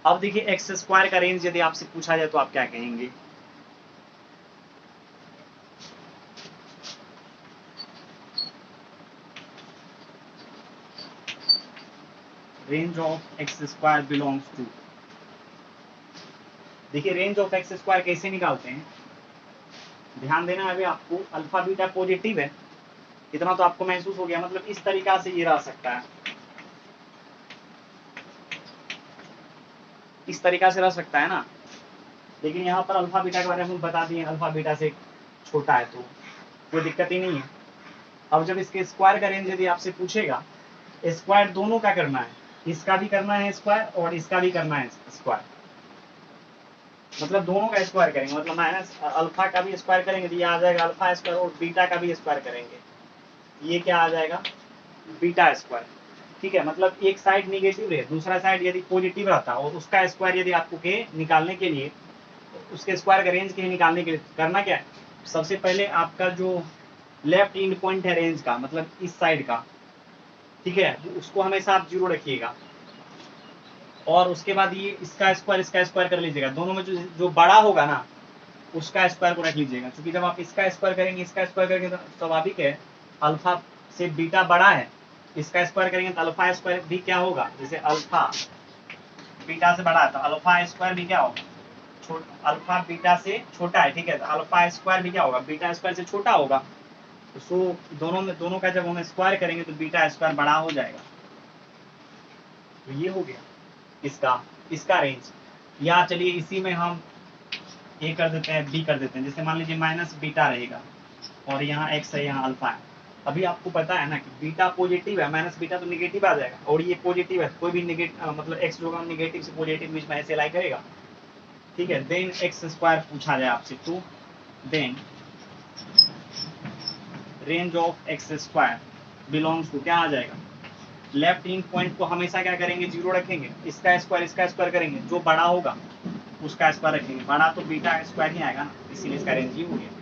अब देखिए एक्स स्क्वायर का रेंज यदि आपसे पूछा जाए तो आप क्या कहेंगे, range of x square belongs to, देखिए रेंज ऑफ एक्स स्क्वायर कैसे निकालते हैं, ध्यान देना है अभी आपको, अल्फा बीटा पॉजिटिव है, इतना तो आपको महसूस हो गया। मतलब इस तरीका से ये रह सकता है, इस तरीका से रह सकता है ना। लेकिन यहाँ पर अल्फा बीटा के बारे में हम बता दिए, अल्फा बीटा से छोटा है तो कोई दिक्कत ही नहीं है। अब जब इसके स्क्वायर का रेंज यदि आपसे पूछेगा, स्क्वायर दोनों का करना है, इसका भी करना है स्क्वायर और इसका भी करना है स्क्वायर, मतलब दोनों का स्क्वायर करेंगे, मतलब माइनस अल्फा का भी स्क्वायर करेंगे तो ये आ जाएगा अल्फा स्क्वायर, और बीटा का भी स्क्वायर करेंगे, ये क्या आ जाएगा, बीटा स्क्वायर, ठीक है। मतलब एक साइड निगेटिव है, दूसरा साइड यदि पॉजिटिव रहता, और उसका स्क्वायर यदि आपको के निकालने के लिए, उसके स्क्वायर का रेंज के निकालने के लिए करना क्या है, सबसे पहले आपका जो लेफ्ट इंड पॉइंट है रेंज का, मतलब इस साइड का, ठीक है, उसको हमेशा आप जीरो रखिएगा, और उसके बाद ये इसका स्क्वायर कर लीजिएगा, दोनों में जो बड़ा होगा ना उसका स्क्वायर को रख लीजिएगा, क्योंकि जब आप इसका स्क्वायर करेंगे, इसका स्क्वायर करेंगे तो स्वाभाविक है, अल्फा से बीटा बड़ा है, इसका स्क्वायर करेंगे तो अल्फा स्क्वायर भी क्या होगा, जैसे अल्फा बीटा से बड़ा है तो अल्फा स्क्वायर भी क्या होगा, अल्फा बीटा से छोटा है, ठीक है, तो अल्फा स्क्वायर भी क्या होगा, बीटा स्क्वायर से छोटा होगा। तो सो दोनों का जब हम स्क्वायर करेंगे तो बीटा स्क्वायर बड़ा हो जाएगा। तो ये हो गया इसका रेंज। या चलिए इसी में हम ए कर देते हैं, बी कर देते हैं। जैसे मान लीजिए माइनस बीटा रहेगा और यहाँ एक्स है, यहाँ अल्फा है। अभी आपको पता है ना कि बीटा पॉजिटिव है, माइनस बीटा तो निगेटिव आ जाएगा, और ये पॉजिटिव है, कोई भी निगेटिव मतलब एक्स जो निगेटिव से पॉजिटिव बीच में ऐसे लाई करेगा, ठीक है। देन एक्स स्क्वायर पूछा जाए आपसे, तो then range of x square belongs to क्या आ जाएगा, लेफ्ट इन पॉइंट को हमेशा क्या करेंगे, 0 रखेंगे, इसका स्क्वायर करेंगे, जो बड़ा होगा उसका स्क्वायर रखेंगे, बड़ा तो बीटा स्क्वायर ही आएगा ना, इसीलिए इसका रेंज ही हो गया।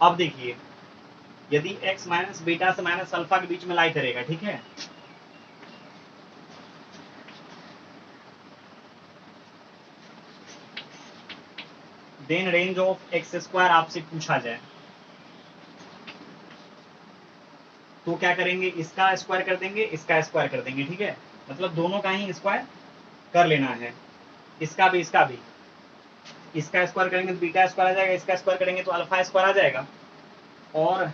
अब देखिए, यदि x माइनस बीटा से माइनस अल्फा के बीच में लाई करेगा, ठीक है, then range of x square आपसे पूछा जाए तो क्या करेंगे, इसका स्क्वायर कर देंगे, इसका स्क्वायर कर देंगे, ठीक है, मतलब दोनों का ही स्क्वायर कर लेना है, इसका भी इसका भी। इसका स्क्वायर करेंगे तो बीटा स्क्वायर आ जाएगा, इसका स्क्वायर करेंगे तो अल्फा स्क्वायर आ जाएगा। और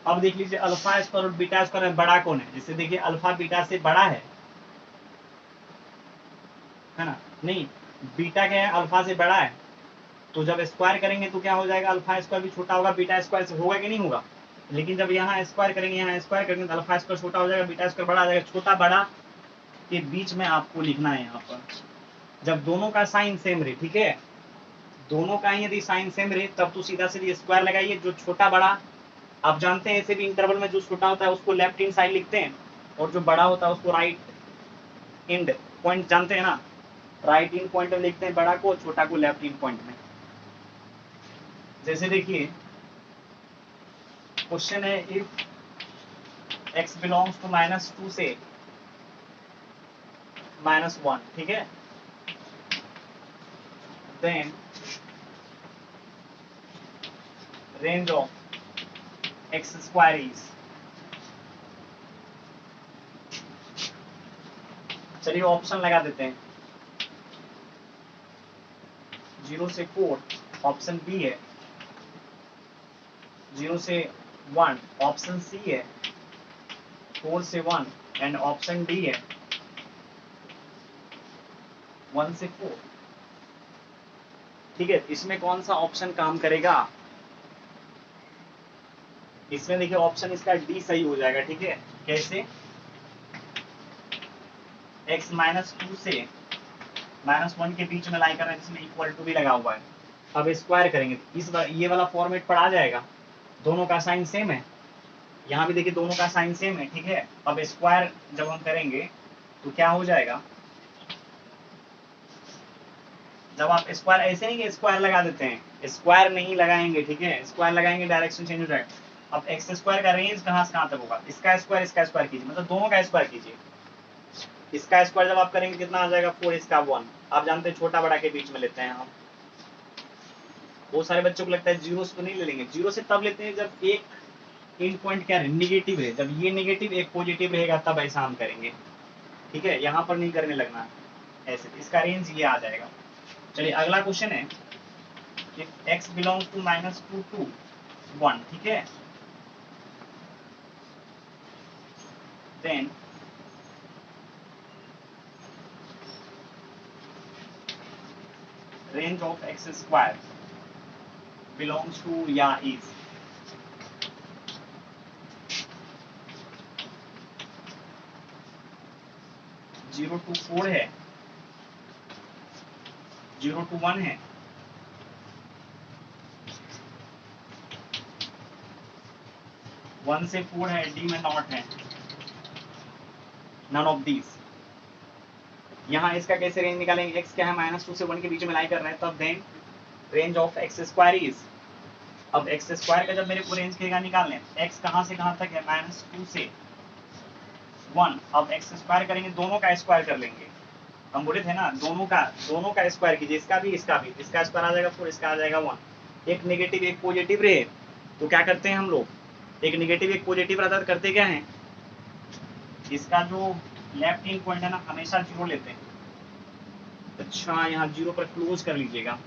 अब देख लीजिए अल्फा स्क्वायर और बीटा स्क्वायर में बड़ा कौन है, जैसे देखिए अल्फा बीटा से बड़ा है ना, नहीं बीटा क्या है, अल्फा से बड़ा है, तो जब स्क्वायर करेंगे तो क्या हो जाएगा, अल्फा स्क्वायर भी छोटा होगा बीटा स्क्वायर से, होगा कि नहीं होगा। लेकिन जब यहाँ स्क्वायर करेंगे, यहाँ स्क्वायर करेंगे तो अल्फा स्क्वायर छोटा हो जाएगा, बीटा स्क्वायर बड़ा आ जाएगा। छोटा बड़ा के बीच में आपको लिखना है यहाँ पर, जब दोनों का साइन सेम रहे, ठीक है, दोनों का ही यदि साइन सेम रहे तब तो सीधा सीधी स्क्वायर लगाइए, जो छोटा बड़ा आप जानते हैं, ऐसे भी इंटरवल में जो छोटा होता है उसको लेफ्ट इंड साइड लिखते हैं, और जो बड़ा होता है उसको राइट इंड पॉइंट, जानते हैं ना, राइट इंड पॉइंट में लिखते हैं बड़ा को, छोटा को लेफ्ट इंड पॉइंट में। जैसे देखिए क्वेश्चन है, इफ x बिलोंग्स टू -2 से -1, ठीक है, then range of x square is, चलिए ऑप्शन लगा देते हैं, 0 से 4 ऑप्शन बी है, 0 से 1 ऑप्शन सी है, 4 से 1 एंड ऑप्शन डी है, 1 से 4, ठीक है। इसमें कौन सा ऑप्शन काम करेगा, इसमें देखिए ऑप्शन इसका डी सही हो जाएगा, ठीक है, कैसे, x -2 से -1 के बीच में लाई कर रहे हैं, जिसमें इक्वल टू भी लगा हुआ है। अब स्क्वायर करेंगे इस बार ये वाला फॉर्मेट पर आ जाएगा, दोनों का साइन सेम है, यहाँ भी देखिए दोनों का साइन सेम है, ठीक है। अब स्क्वायर जब हम करेंगे तो क्या हो जाएगा, जब आप स्क्वायर ऐसे नहीं कि स्क्वायर लगा देते हैं, स्क्वायर नहीं लगाएंगे, ठीक है, स्क्वायर लगाएंगे डायरेक्शन चेंज हो जाएगा। अब एक्स स्क्वायर का रेंज कहाँ से कहाँ तक होगा, इसका स्क्वायर कीजिए, मतलब दोनों का स्क्वायर कीजिए, इसका स्क्वायर जब आप करेंगे कितना आ जाएगा, 4, इसका 1, आप जानते हैं छोटा बड़ा के बीच में लेते हैं हम, बहुत सारे बच्चों को लगता है 0 से तो नहीं ले लेंगे, 0 से तब लेते हैं जब एक एंड पॉइंट क्या है, निगेटिव है, जब ये निगेटिव एक पॉजिटिव रहेगा तब ऐसा हम करेंगे, ठीक है, यहाँ पर नहीं करने लगना ऐसे, इसका रेंज ये आ जाएगा। चलिए अगला क्वेश्चन है, if x belongs to -2 to 1, ठीक है, then range of x square belongs to या is, जीरो टू 4 है, 0 to 1 है, 1 से 4 है, डी में नॉट है, नन ऑफ दीज। यहाँ इसका कैसे रेंज निकालेंगे, x क्या है, -2 से 1 के बीच में लाई कर रहे हैं, तब then range of x square is, अब एक्स स्क्वायर का जब मेरे को रेंज कहेगा निकालने, x कहाँ से कहाँ तक है, -2 से 1, अब एक्स स्क्वायर करेंगे, दोनों का स्क्वायर कर लेंगे, हम बोले थे ना दोनों का स्क्वायर कीजिए, इसका भी इसका स्क्वायर आ जाएगा 4, इसका आ जाएगा 1, एक नेगेटिव एक पॉजिटिव रहे तो क्या करते हैं हम लोग, एक नेगेटिव एक पॉजिटिव रहता है करते क्या है, इसका जो लेफ्ट हैंड पॉइंट है ना हमेशा 0 लेते हैं। अच्छा यहाँ 0 पर क्लोज कर लीजिएगा,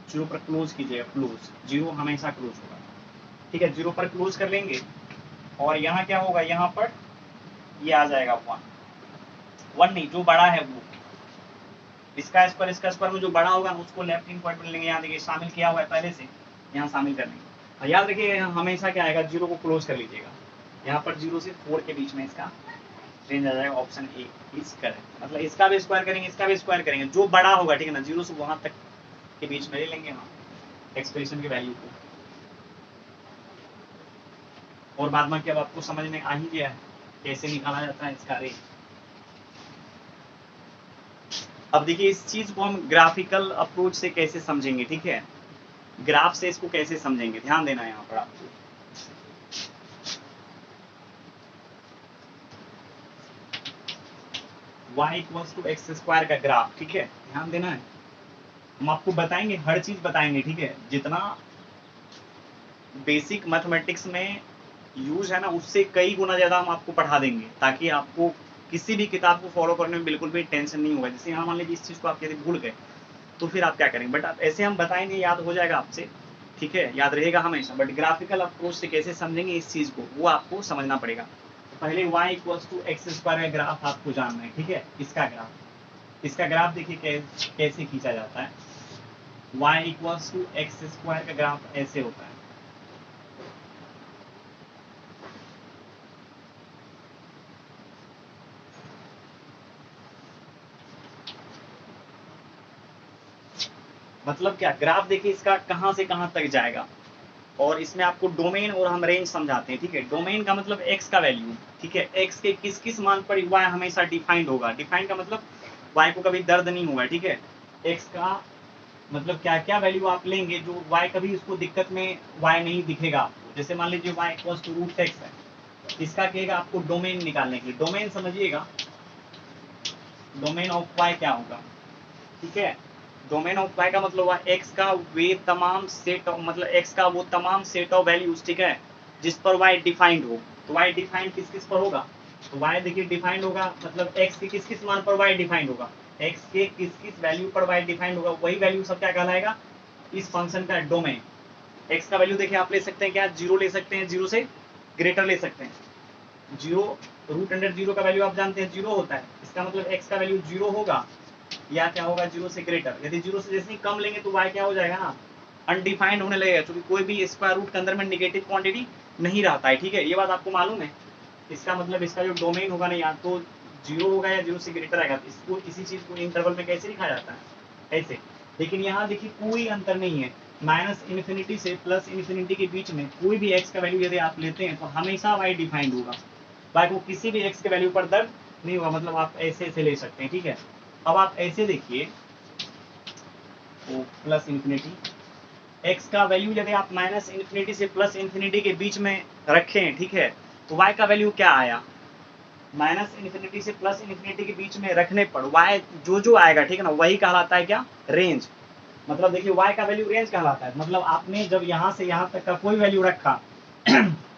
0 पर क्लोज कीजिएगा, क्लोज, 0 हमेशा क्लोज होगा, ठीक है, 0 पर क्लोज कर लेंगे, और यहाँ क्या होगा, यहाँ पर ये आ जाएगा 1 नहीं, जो बड़ा है वो, इसका स्क्वायर में जो बड़ा होगा उसको लेफ्ट हैंड पॉइंट पर लेंगे, यहाँ देखिए शामिल किया हुआ है पहले से, यहाँ शामिल कर लेंगे, और याद रखिए हमेशा क्या आएगा, 0 को क्लोज कर लीजिएगा, यहाँ पर 0 से 4 के बीच में इसका रेंज आ जाएगा ऑप्शन ए इज करेक्ट। मतलब इसका भी स्क्वायर करेंगे, इसका भी स्क्वायर करेंगे, जो बड़ा होगा ठीक है ना, 0 से वहां तक के बीच में ले लेंगे हम एक्सप्रेशन की वैल्यू को। और बाद में क्या आपको समझ में आ ही गया है कैसे निकाला जाता है इसका रेंज। अब देखिए इस चीज को हम ग्राफिकल अप्रोच से कैसे समझेंगे, ठीक है, ग्राफ से इसको कैसे समझेंगे, ध्यान देना यहाँ पर आपको। y equals to x square का ग्राफ, ठीक है, ध्यान देना है। हम आपको बताएंगे, हर चीज बताएंगे, ठीक है, जितना बेसिक मैथमेटिक्स में यूज है ना उससे कई गुना ज्यादा हम आपको पढ़ा देंगे, ताकि आपको किसी भी किताब को फॉलो करने में बिल्कुल भी टेंशन नहीं होगा। जैसे यहाँ मान लीजिए इस चीज को आप यदि भूल गए तो फिर आप क्या करेंगे, बट आप ऐसे हम बताएंगे याद हो जाएगा आपसे, ठीक है, याद रहेगा हमेशा। बट ग्राफिकल अप्रोच से कैसे समझेंगे इस चीज को वो आपको समझना पड़ेगा। तो पहले y equals to x square का ग्राफ आपको जानना है, ठीक है, इसका ग्राफ देखिए कैसे खींचा जाता है। y equals to x square का ग्राफ ऐसे होता है। मतलब क्या, ग्राफ देखिए इसका कहां से कहां तक जाएगा, और इसमें आपको डोमेन और हम रेंज समझाते हैं, ठीक है। डोमेन का मतलब x का वैल्यू, ठीक है, x के किस किस मान पर y हमेशा डिफाइंड होगा। डिफाइंड का मतलब y को कभी दर्द नहीं होगा, ठीक है। x का मतलब क्या क्या वैल्यू आप लेंगे जो y कभी उसको दिक्कत में y नहीं दिखेगा आपको। जैसे मान लीजिए y equals to root x है, इसका कहेगा आपको डोमेन निकालने के लिए। डोमेन समझिएगा, डोमेन ऑफ y क्या होगा, ठीक है। डोमेन ऑफ y का मतलब हुआ x का वे तमाम सेट, मतलब x का वो तमाम सेट ऑफ वैल्यूज, ठीक है, जिस पर y डिफाइंड हो। तो y डिफाइंड किस किस पर होगा, तो y देखिए डिफाइंड होगा, मतलब x के किस किस मान पर y डिफाइंड होगा, x के किस किस वैल्यू पर y डिफाइंड होगा, वही वैल्यू सब क्या कहलाएगा, इस फंक्शन का डोमेन। x का वैल्यू देखिए आप ले सकते हैं क्या, 0 ले सकते हैं, 0 से ग्रेटर ले सकते हैं। 0 रूट अंडर 0 का वैल्यू आप जानते हैं 0 होता है, इसका मतलब x का वैल्यू 0 होगा या क्या होगा 0 से ग्रेटर। यदि 0 से जैसे ही कम लेंगे तो y क्या हो जाएगा ना, अनडिफाइंड होने लगेगा, क्योंकि कोई भी स्क्वायर रूट के अंदर में नेगेटिव क्वांटिटी नहीं रहता है, ठीक है, ये बात आपको मालूम है। इसका मतलब इसका जो डोमेन होगा ना, या तो 0 होगा या 0 से ग्रेटर आएगा। इसको इसी चीज को इंटरवल में कैसे लिखा जाता है, ऐसे। लेकिन यहाँ देखिए कोई अंतर नहीं है, माइनस इन्फिनिटी से प्लस इन्फिनिटी के बीच में कोई भी x का वैल्यू यदि आप लेते हैं तो हमेशा y डिफाइंड होगा, y को किसी भी x के वैल्यू पर दर्द नहीं होगा। मतलब आप ऐसे ऐसे ले सकते हैं, ठीक है। अब आप ऐसे देखिए, प्लस इन्फिनिटी, x का वैल्यू यदि आप माइनस इन्फिनिटी से प्लस इन्फिनिटी के बीच में रखें, ठीक है, तो y का वैल्यू क्या आया, माइनस इन्फिनिटी से प्लस इन्फिनिटी के बीच में रखने पर y जो जो आएगा, ठीक है ना, वही कहलाता है क्या, रेंज। मतलब देखिए y का वैल्यू रेंज कहलाता है। मतलब आपने जब यहाँ से यहाँ तक का कोई वैल्यू रखा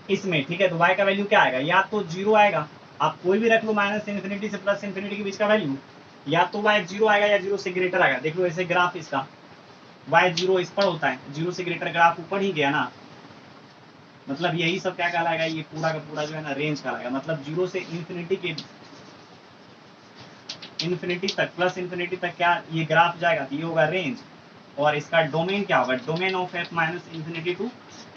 इसमें, ठीक है, तो y का वैल्यू क्या आएगा, या तो 0 आएगा, आप कोई भी रख लो माइनस इन्फिनिटी से प्लस इन्फिनिटी के बीच का वैल्यू, या तो y 0 आएगा या 0 से ग्रेटर आएगा। देख लो ऐसे ग्राफ इसका y 0 इस पर होता है, 0 से ग्रेटर ग्राफ ऊपर ही गया ना, मतलब यही सब क्या कहलाएगा, ये पूरा का पूरा जो है ना रेंज कहलाएगा। मतलब 0 से इन्फिनिटी तक प्लस इन्फिनिटी तक क्या ये ग्राफ जाएगा, तो ये होगा रेंज। और इसका डोमेन क्या होगा, domain of f minus infinity two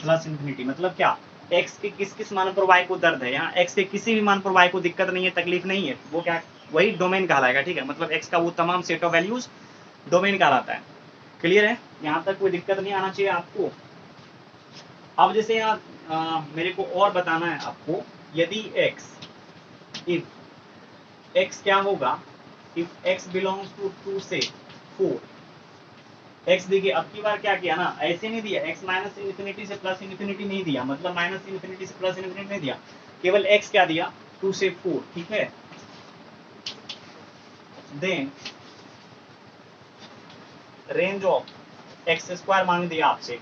plus infinity. मतलब क्या, x के किस किस मान पर y को दर्द है, यहाँ x के किसी भी मान पर y को दिक्कत नहीं है, तकलीफ नहीं है, वो क्या, वही डोमेन कहलाएगा, ठीक है। मतलब x का वो तमाम सेट ऑफ वैल्यूज डोमेन कहलाता है। क्लियर है, यहाँ तक कोई दिक्कत नहीं आना चाहिए आपको। अब जैसे यहाँ मेरे को और बताना है आपको, यदि इफ x क्या होगा, इफ x बिलोंग्स टू 2 से 4, x देखिए अब की बार क्या किया ना, ऐसे नहीं दिया, x माइनस इन्फिनिटी से प्लस इन्फिनिटी नहीं दिया, मतलब माइनस इन्फिनिटी से प्लस इन्फिनिटी नहीं दिया, केवल x क्या दिया, 2 से 4, ठीक है। Then range of x square मांग दिया आपसे,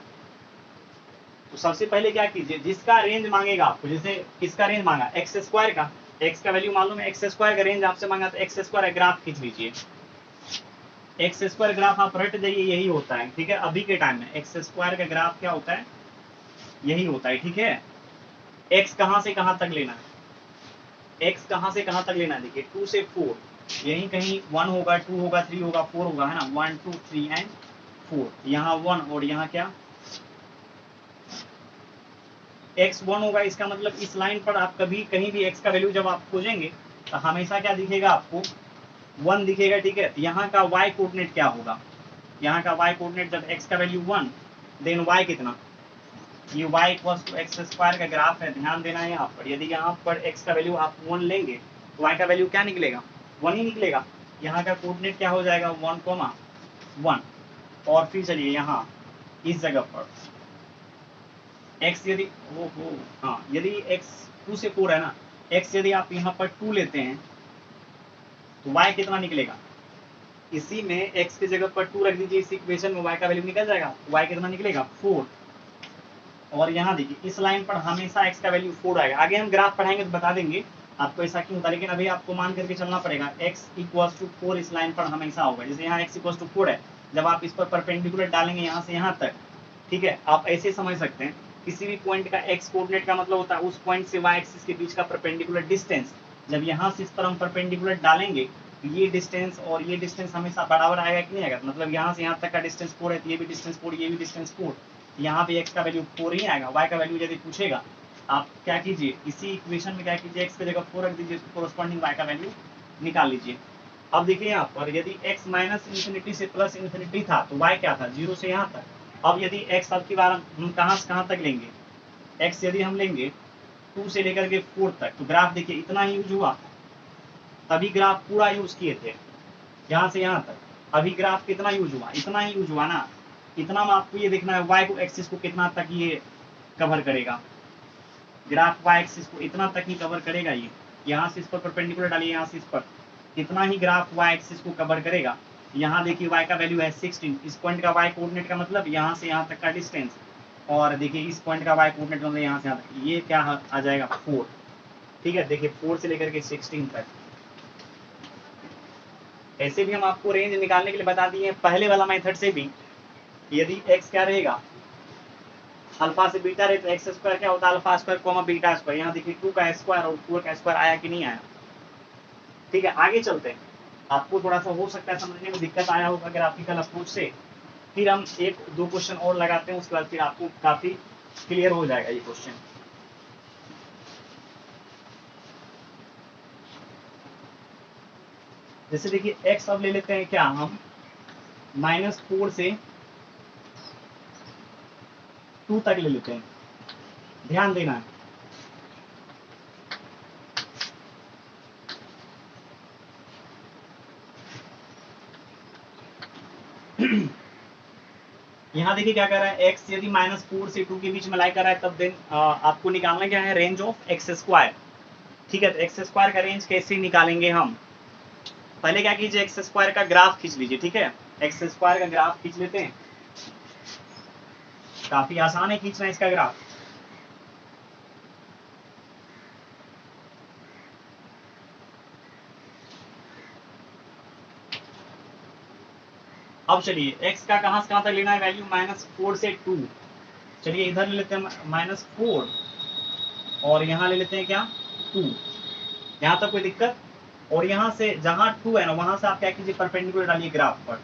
तो सबसे पहले क्या कीजिए, जिसका रेंज मांगेगा आपको, जैसे किसका रेंज मांगा, एक्स स्क्वायर का, एक्स का वैल्यू मालूम है, एक्स स्क्वायर का रेंज आपसे मांगा, तो एक्स स्क्वायर ग्राफ खींच लीजिए। एक्स स्क्वायर ग्राफ आप रट जाइए, यही होता है, ठीक है। अभी के टाइम में एक्स स्क्वायर का ग्राफ क्या होता है, यही होता है, ठीक है। एक्स कहां से कहां तक लेना है, एक्स कहां से कहां तक लेना है, देखिए 2 से 4, यही कहीं 1 होगा, 2 होगा, 3 होगा, 4 होगा, है ना, 1 2 3 एंड 4, यहाँ 1 और यहाँ क्या x 1 होगा। इसका मतलब इस लाइन पर आप कभी कहीं भी x का वैल्यू जब आप खोजेंगे तो हमेशा क्या दिखेगा आपको 1 दिखेगा, ठीक है। यहाँ का y कोऑर्डिनेट क्या होगा, यहाँ का y कोऑर्डिनेट जब x का वैल्यू 1 देन y कितना, ये y equals to x square का ग्राफ है, ध्यान देना है यहाँ पर। यदि यहाँ पर x का वैल्यू आप 1 लेंगे तो y का वैल्यू क्या निकलेगा, 1 ही निकलेगा। यहाँ का कोऑर्डिनेट क्या हो जाएगा 1,1। और फिर चलिए यहाँ इस जगह पर x यदि हाँ यदि x 2 से 4 है ना, x यदि आप यहाँ पर 2 लेते हैं तो y कितना निकलेगा, इसी में x की जगह पर 2 रख दीजिए, इस इक्वेशन में y का वैल्यू निकल जाएगा, y कितना निकलेगा 4। और यहाँ देखिए इस लाइन पर हमेशा x का वैल्यू 4 आएगा। आगे हम ग्राफ पढ़ाएंगे तो बता देंगे आपको ऐसा क्यों होता है, लेकिन अभी आपको मान करके चलना पड़ेगा x इक्वल्स टू 4 इस लाइन पर हमेशा होगा। जैसे यहाँ x इक्वल्स टू 4 है, जब आप इस पर परपेंडिकुलर डालेंगे यहाँ से यहाँ तक, ठीक है, आप ऐसे समझ सकते हैं किसी भी पॉइंट का x कोऑर्डिनेट का मतलब होता है उस पॉइंट से y एक्सिस के बीच का परपेंडिकुलर डिस्टेंस। जब यहाँ से इस पर हम परपेंडिकुलर डालेंगे तो ये डिस्टेंस और ये डिस्टेंस हमेशा बराबर आएगा कि नहीं आएगा, मतलब यहाँ से यहाँ तक का डिस्टेंस 4 है तो ये भी डिस्टेंस 4, ये भी डिस्टेंस 4, यहाँ पे x का वैल्यू 4 ही आएगा। y का वैल्यू यदि पूछेगा आप क्या कीजिए, इसी इक्वेशन में क्या कीजिए, x की जगह 4 रख दीजिए, कोरस्पॉन्डिंग y का वैल्यू निकाल लीजिए। अब देखिए यहाँ पर यदि x माइनस इंफिनिटी से प्लस इंफिनिटी था तो y क्या था 0 से यहाँ तक। अब यदि x अब की बार हम कहाँ से कहाँ तक लेंगे, x यदि हम लेंगे 2 से लेकर के 4 तक, तो ग्राफ देखिए इतना ही यूज हुआ, तभी ग्राफ पूरा यूज किए थे यहाँ से यहाँ तक। अभी ग्राफ कितना यूज हुआ, इतना ही यूज हुआ ना, इतना में आपको ये देखना है y को एक्सिस को कितना तक ये कवर करेगा, ग्राफ y एक्सिस को इतना तक ही कवर करेगा। ये यहाँ से इस पर परपेंडिकुलर डालिए, यहाँ से इस पर इतना ही ग्राफ y एक्सिस को कवर करेगा। यहाँ देखिए y का वैल्यू है 16, इस पॉइंट का y कोऑर्डिनेट का मतलब यहाँ से यहाँ तक का डिस्टेंस, और देखिए इस पॉइंट का y कोऑर्डिनेट मतलब यहाँ से यहाँ तक, ये क्या आ जाएगा 4, ठीक है। देखिए 4 से लेकर के 16 तक। ऐसे भी हम आपको रेंज निकालने के लिए बता दिए पहले वाला मेथड से भी। यदि x क्या रहेगा अल्फा से बीटा रहे तो एक्स स्क्वायर क्या होता है alpha square comma beta square. यहाँ देखिए 2 का स्क्वायर और 4 का स्क्वायर आया कि नहीं आया, ठीक है। आगे चलते हैं, आपको थोड़ा सा हो सकता है समझने में दिक्कत आया होगा ग्राफिकल अप्रोच से, फिर हम 1-2 क्वेश्चन और लगाते हैं, उसके बाद फिर आपको काफी क्लियर हो जाएगा ये क्वेश्चन। जैसे देखिए x अब ले लेते हैं क्या हम -4 से 2 तक ले लेते हैं, ध्यान देना है। यहाँ देखिए क्या कर रहा है x यदि -4 से 2 के बीच में लाई कर रहा है, तब देन आपको निकालना क्या है रेंज ऑफ एक्स स्क्वायर, ठीक है। तो एक्स स्क्वायर का रेंज कैसे निकालेंगे हम, पहले क्या कीजिए एक्स स्क्वायर का ग्राफ खींच लीजिए, ठीक है। एक्स स्क्वायर का ग्राफ खींच लेते हैं, काफी आसान है खींचना इसका ग्राफ। अब चलिए x का कहां से कहां तक लेना है वैल्यू, -4 से 2। चलिए इधर ले लेते हैं -4 और यहाँ ले लेते हैं क्या 2, यहाँ तक कोई दिक्कत। और यहाँ से जहां 2 है ना वहां से आप क्या कीजिए परपेंडिकुलर डालिए ग्राफ पर,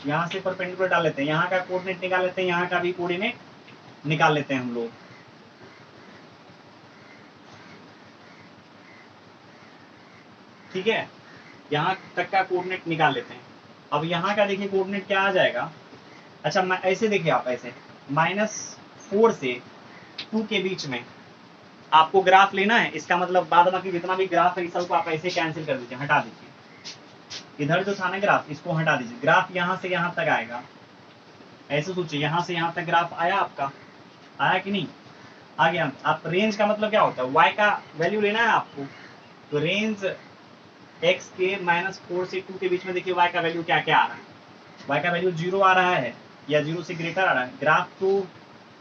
यहाँ से परपेंडिकुलर डाल लेते हैं, यहाँ का कोऑर्डिनेट निकाल लेते हैं, यहाँ का भी कोऑर्डिनेट निकाल लेते हैं हम लोग, ठीक है। यहाँ तक का कोऑर्डिनेट निकाल लेते हैं। अब यहाँ का देखिए कोऑर्डिनेट क्या आ जाएगा, अच्छा ऐसे देखिए आप ऐसे -4 से 2 के बीच में आपको ग्राफ लेना है, इसका मतलब बाद बाकी जितना भी ग्राफ है इस सबको आप ऐसे कैंसिल कर दीजिए, हटा दीजिए। इधर जो था ना ग्राफ इसको हटा दीजिए, ग्राफ यहाँ से यहाँ तक आएगा। ऐसे सोचिए यहाँ से यहाँ तक ग्राफ आया, आपका आया कि नहीं आ गया। आप रेंज का मतलब क्या होता है, y का वैल्यू लेना है आपको, तो रेंज x के -4 से 2 के बीच में देखिए y का वैल्यू क्या क्या आ रहा है, y का वैल्यू 0 आ रहा है या 0 से ग्रेटर आ रहा है। ग्राफ तो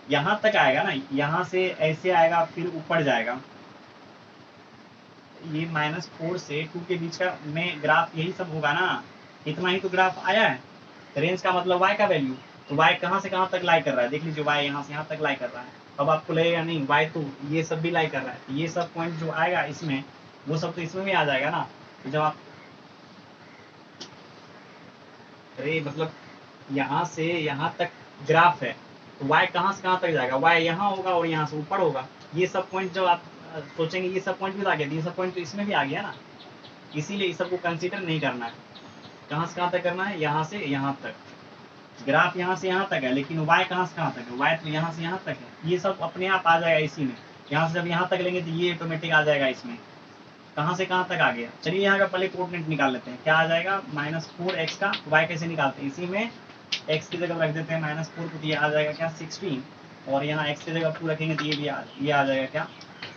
यहाँ तक आएगा ना, यहाँ से ऐसे आएगा फिर ऊपर जाएगा, ये -4 से 2 के बीच का में ग्राफ यही सब होगा ना, इतना ही तो ग्राफ आया है। रेंज का मतलब y का वैल्यू, तो y कहाँ से कहाँ तक लाई कर रहा है, देख लीजिए y यहाँ से यहाँ तक लाई कर रहा है। अब आपको लगेगा नहीं y तो ये सब भी लाई कर रहा है, ये सब पॉइंट जो आएगा इसमें वो सब तो इसमें भी आ जाएगा ना। तो जब आप अरे मतलब यहाँ से यहाँ तक ग्राफ है तो y कहाँ से कहाँ तक जाएगा, y यहाँ होगा और यहाँ से ऊपर होगा। ये सब पॉइंट जब आप सोचेंगे ये सब पॉइंट भी तो आ गया, ये सब पॉइंट तो इसमें भी आ गया ना, इसीलिए इस सबको कंसीडर नहीं करना है। कहाँ से कहाँ तक करना है, यहाँ से यहाँ तक। ग्राफ यहाँ से यहाँ तक है, लेकिन y कहाँ से कहाँ तक है, y तो यहाँ से यहाँ तक है। ये सब अपने आप आ जाएगा इसी में। यहाँ से जब यहाँ तक लेंगे तो ये ऑटोमेटिक आ जाएगा इसमें। कहाँ से कहाँ तक आ गया। चलिए यहाँ का पहले कोऑर्डिनेट निकाल लेते हैं, क्या आ जाएगा -4x का। y कैसे निकालते हैं, इसी में x की जगह रख देते हैं -4 को, ये आ जाएगा क्या 16, और यहाँ x की जगह 2 रखेंगे तो ये आ जाएगा क्या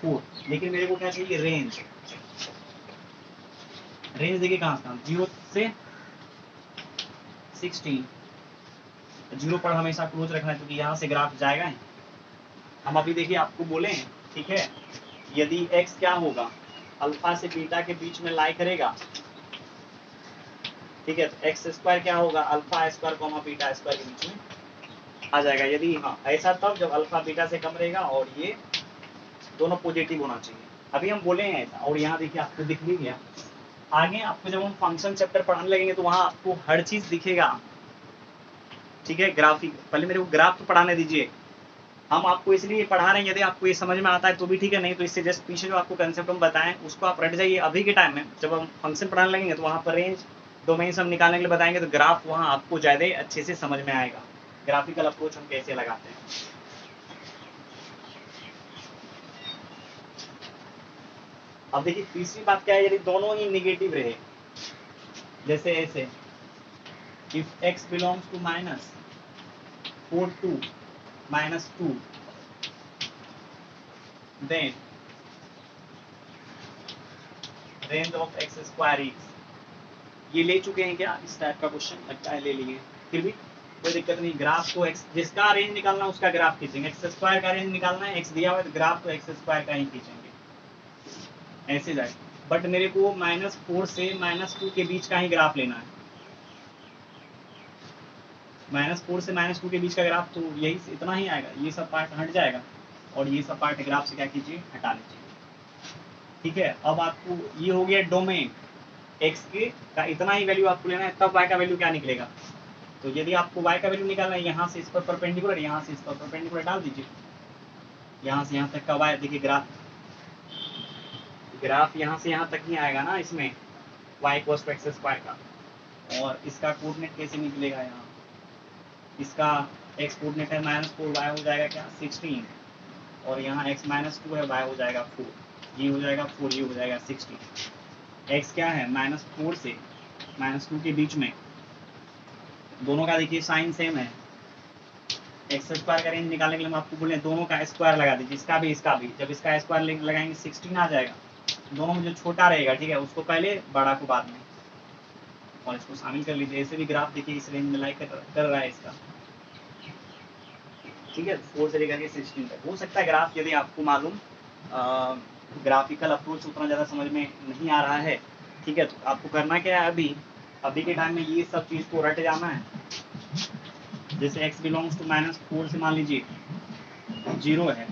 4। लेकिन मेरे को क्या चाहिए, रेंज। रेंज देखिए कहाँ से 0 से 16, 0 पर हमेशा क्लोज रखना है क्योंकि यहाँ से ग्राफ जाएगा ही। हम अभी देखिए आपको बोले, ठीक है, यदि x क्या होगा, अल्फा से बीटा के बीच में लाई करेगा, ठीक है, तो एक्स स्क्वायर क्या होगा, alpha square comma beta square के बीच में आ जाएगा। यदि हाँ ऐसा तब जब अल्फा बीटा से कम रहेगा और ये दोनों पॉजिटिव होना चाहिए। अभी हम बोले हैं ऐसा, और यहाँ देखिए आपको दिख भी गया। आगे आपको जब हम फंक्शन चैप्टर पढ़ाने लगेंगे तो वहाँ आपको हर चीज दिखेगा, ठीक है। ग्राफिक, पहले मेरे को ग्राफ तो पढ़ाने दीजिए। हम आपको इसलिए पढ़ा रहे हैं, यदि आपको ये समझ में आता है तो भी ठीक है, नहीं तो इससे जस्ट पीछे जो आपको कंसेप्ट हम बताएं उसको आप रट जाइए। अभी के टाइम में जब हम फंक्शन पढ़ाने लगेंगे तो वहाँ पर रेंज डोमेन हम निकालने के लिए बताएंगे, तो ग्राफ वहाँ आपको ज़्यादा अच्छे से समझ में आएगा, ग्राफिकल अप्रोच हम कैसे लगाते हैं। अब देखिए तीसरी बात क्या है, यदि दोनों ही निगेटिव रहे, जैसे ऐसे, if x belongs to -4 to -2, then range of x square is, ये ले चुके हैं क्या, इस टाइप का क्वेश्चन लगता है ले लिए, फिर भी कोई दिक्कत नहीं। ग्राफ को x जिसका रेंज निकालना है उसका ग्राफ खींचेंगे, एक्स स्क्वायर का रेंज निकालना है, x दिया हुआ है तो ग्राफ तो एक्स स्क्वायर का ही खींचेंगे, ऐसे जाए। बट मेरे को -4 से -2 के बीच का ही ग्राफ लेना है, -4 से -2 के बीच का ग्राफ, तो यही इतना ही आएगा, ये सब पार्ट हट जाएगा और ये सब पार्ट ग्राफ से क्या कीजिए, हटा लीजिए, ठीक है। अब आपको ये हो गया डोमेन, x के का इतना ही वैल्यू आपको लेना है, तब y का वैल्यू क्या निकलेगा। तो यदि आपको y का वैल्यू निकालना है, यहाँ से इस पर परपेंडिकुलर, यहाँ से इस पर परपेंडिकुलर डाल दीजिए, यहाँ से यहाँ तक का y, देखिए ग्राफ यहाँ से यहाँ तक ही आएगा ना इसमें, y equals to x square का। और इसका कोऑर्डिनेट कैसे निकलेगा, यहाँ इसका x कोऑर्डिनेट है -4, y हो जाएगा क्या 16, और यहाँ x -2 है, y हो जाएगा 4, ये हो जाएगा 4, ये हो जाएगा 16। x क्या है, -4 से -2 के बीच में, दोनों का देखिए साइन सेम है। एक्स स्क्वायर का रेंज निकालने के लिए हम आपको बोले दोनों का स्क्वायर लगा दीजिए, इसका भी इसका भी। जब इसका स्क्वायर लगाएंगे 16 आ जाएगा। दोनों में जो छोटा रहेगा, ठीक है, उसको पहले, बड़ा को बाद में, और इसको शामिल कर लीजिए। ऐसे भी ग्राफ देखिए इस रेंज में लाई कर रहा है इसका, ठीक है, 4 से लेकर के 16 तक हो सकता है ग्राफ। यदि आपको मालूम ग्राफिकल अप्रोच उतना ज़्यादा समझ में नहीं आ रहा है, ठीक है, तो आपको करना क्या है, अभी के टाइम में ये सब चीज़ को रट जाना है। जैसे x बिलोंग्स टू -4 से मान लीजिए 0 है,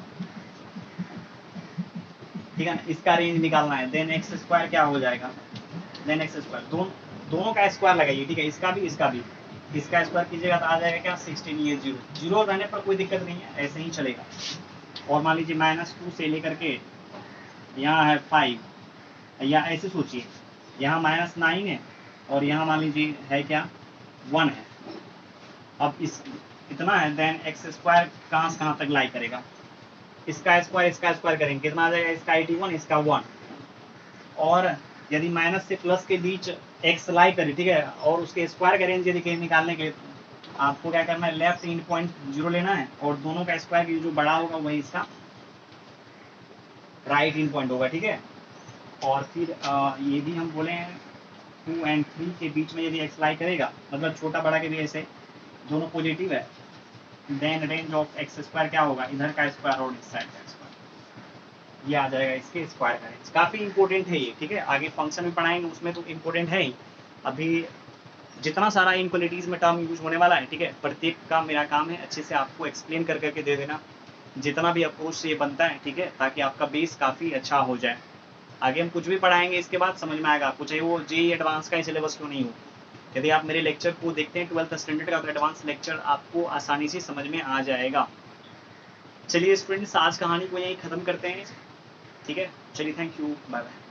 ठीक है ना, इसका रेंज निकालना है, देन एक्स स्क्वायर क्या हो जाएगा, देन एक्स स्क्वायर, दोनों का स्क्वायर लगाइए, ठीक है, इसका भी इसका भी, इसका स्क्वायर कीजिएगा तो आ जाएगा क्या 16, ये 0 रहने पर कोई दिक्कत नहीं है, ऐसे ही चलेगा। और मान लीजिए -2 से लेकर के यहाँ है 5, या ऐसे सोचिए यहाँ -9 है और यहाँ मान लीजिए है क्या 1 है। अब इस इतना है, देन एक्स स्क्वायर कहाँ से कहाँ तक लाई करेगा, इसका स्क्वायर करेंगे, कितना आ जाएगा, इसका 81, इसका 1। और यदि माइनस से प्लस के बीच एक्स लाई करे, ठीक है, और उसके स्क्वायर का रेंज यदि निकालने के लिए आपको क्या करना है, लेफ्ट इन पॉइंट 0 लेना है, और दोनों का स्क्वायर की जो बड़ा होगा वही इसका राइट इन पॉइंट होगा, ठीक है। और फिर ये भी हम बोले हैं 2 और 3 के बीच में यदि एक्स लाई करेगा, मतलब छोटा बड़ा के भी ऐसे दोनों पॉजिटिव है, then range of x square क्या होगा, इधर का स्क्वायर और इस साइड का स्क्वायर, ये आ जाएगा इसके स्क्वायर का रेंज। काफ़ी इंपॉर्टेंट है ये, ठीक है, आगे फंक्शन में पढ़ाएंगे उसमें तो इंपॉर्टेंट है ही। अभी जितना सारा इनक्वालिटीज़ में टर्म यूज होने वाला है, ठीक है, प्रत्येक का मेरा काम है अच्छे से आपको एक्सप्लेन कर करके दे देना, जितना भी अप्रोच से ये बनता है, ठीक है, ताकि आपका बेस काफ़ी अच्छा हो जाए। आगे हम कुछ भी पढ़ाएंगे इसके बाद समझ में आएगा आपको, चाहे वो जेईई एडवांस का ही सिलेबस क्यों नहीं हो। यदि आप मेरे लेक्चर को देखते हैं 12th स्टैंडर्ड का, तो एडवांस लेक्चर आपको आसानी से समझ में आ जाएगा। चलिए स्टूडेंट्स, आज कहानी को यहीं ख़त्म करते हैं। ठीक है, चलिए थैंक यू, बाय बाय।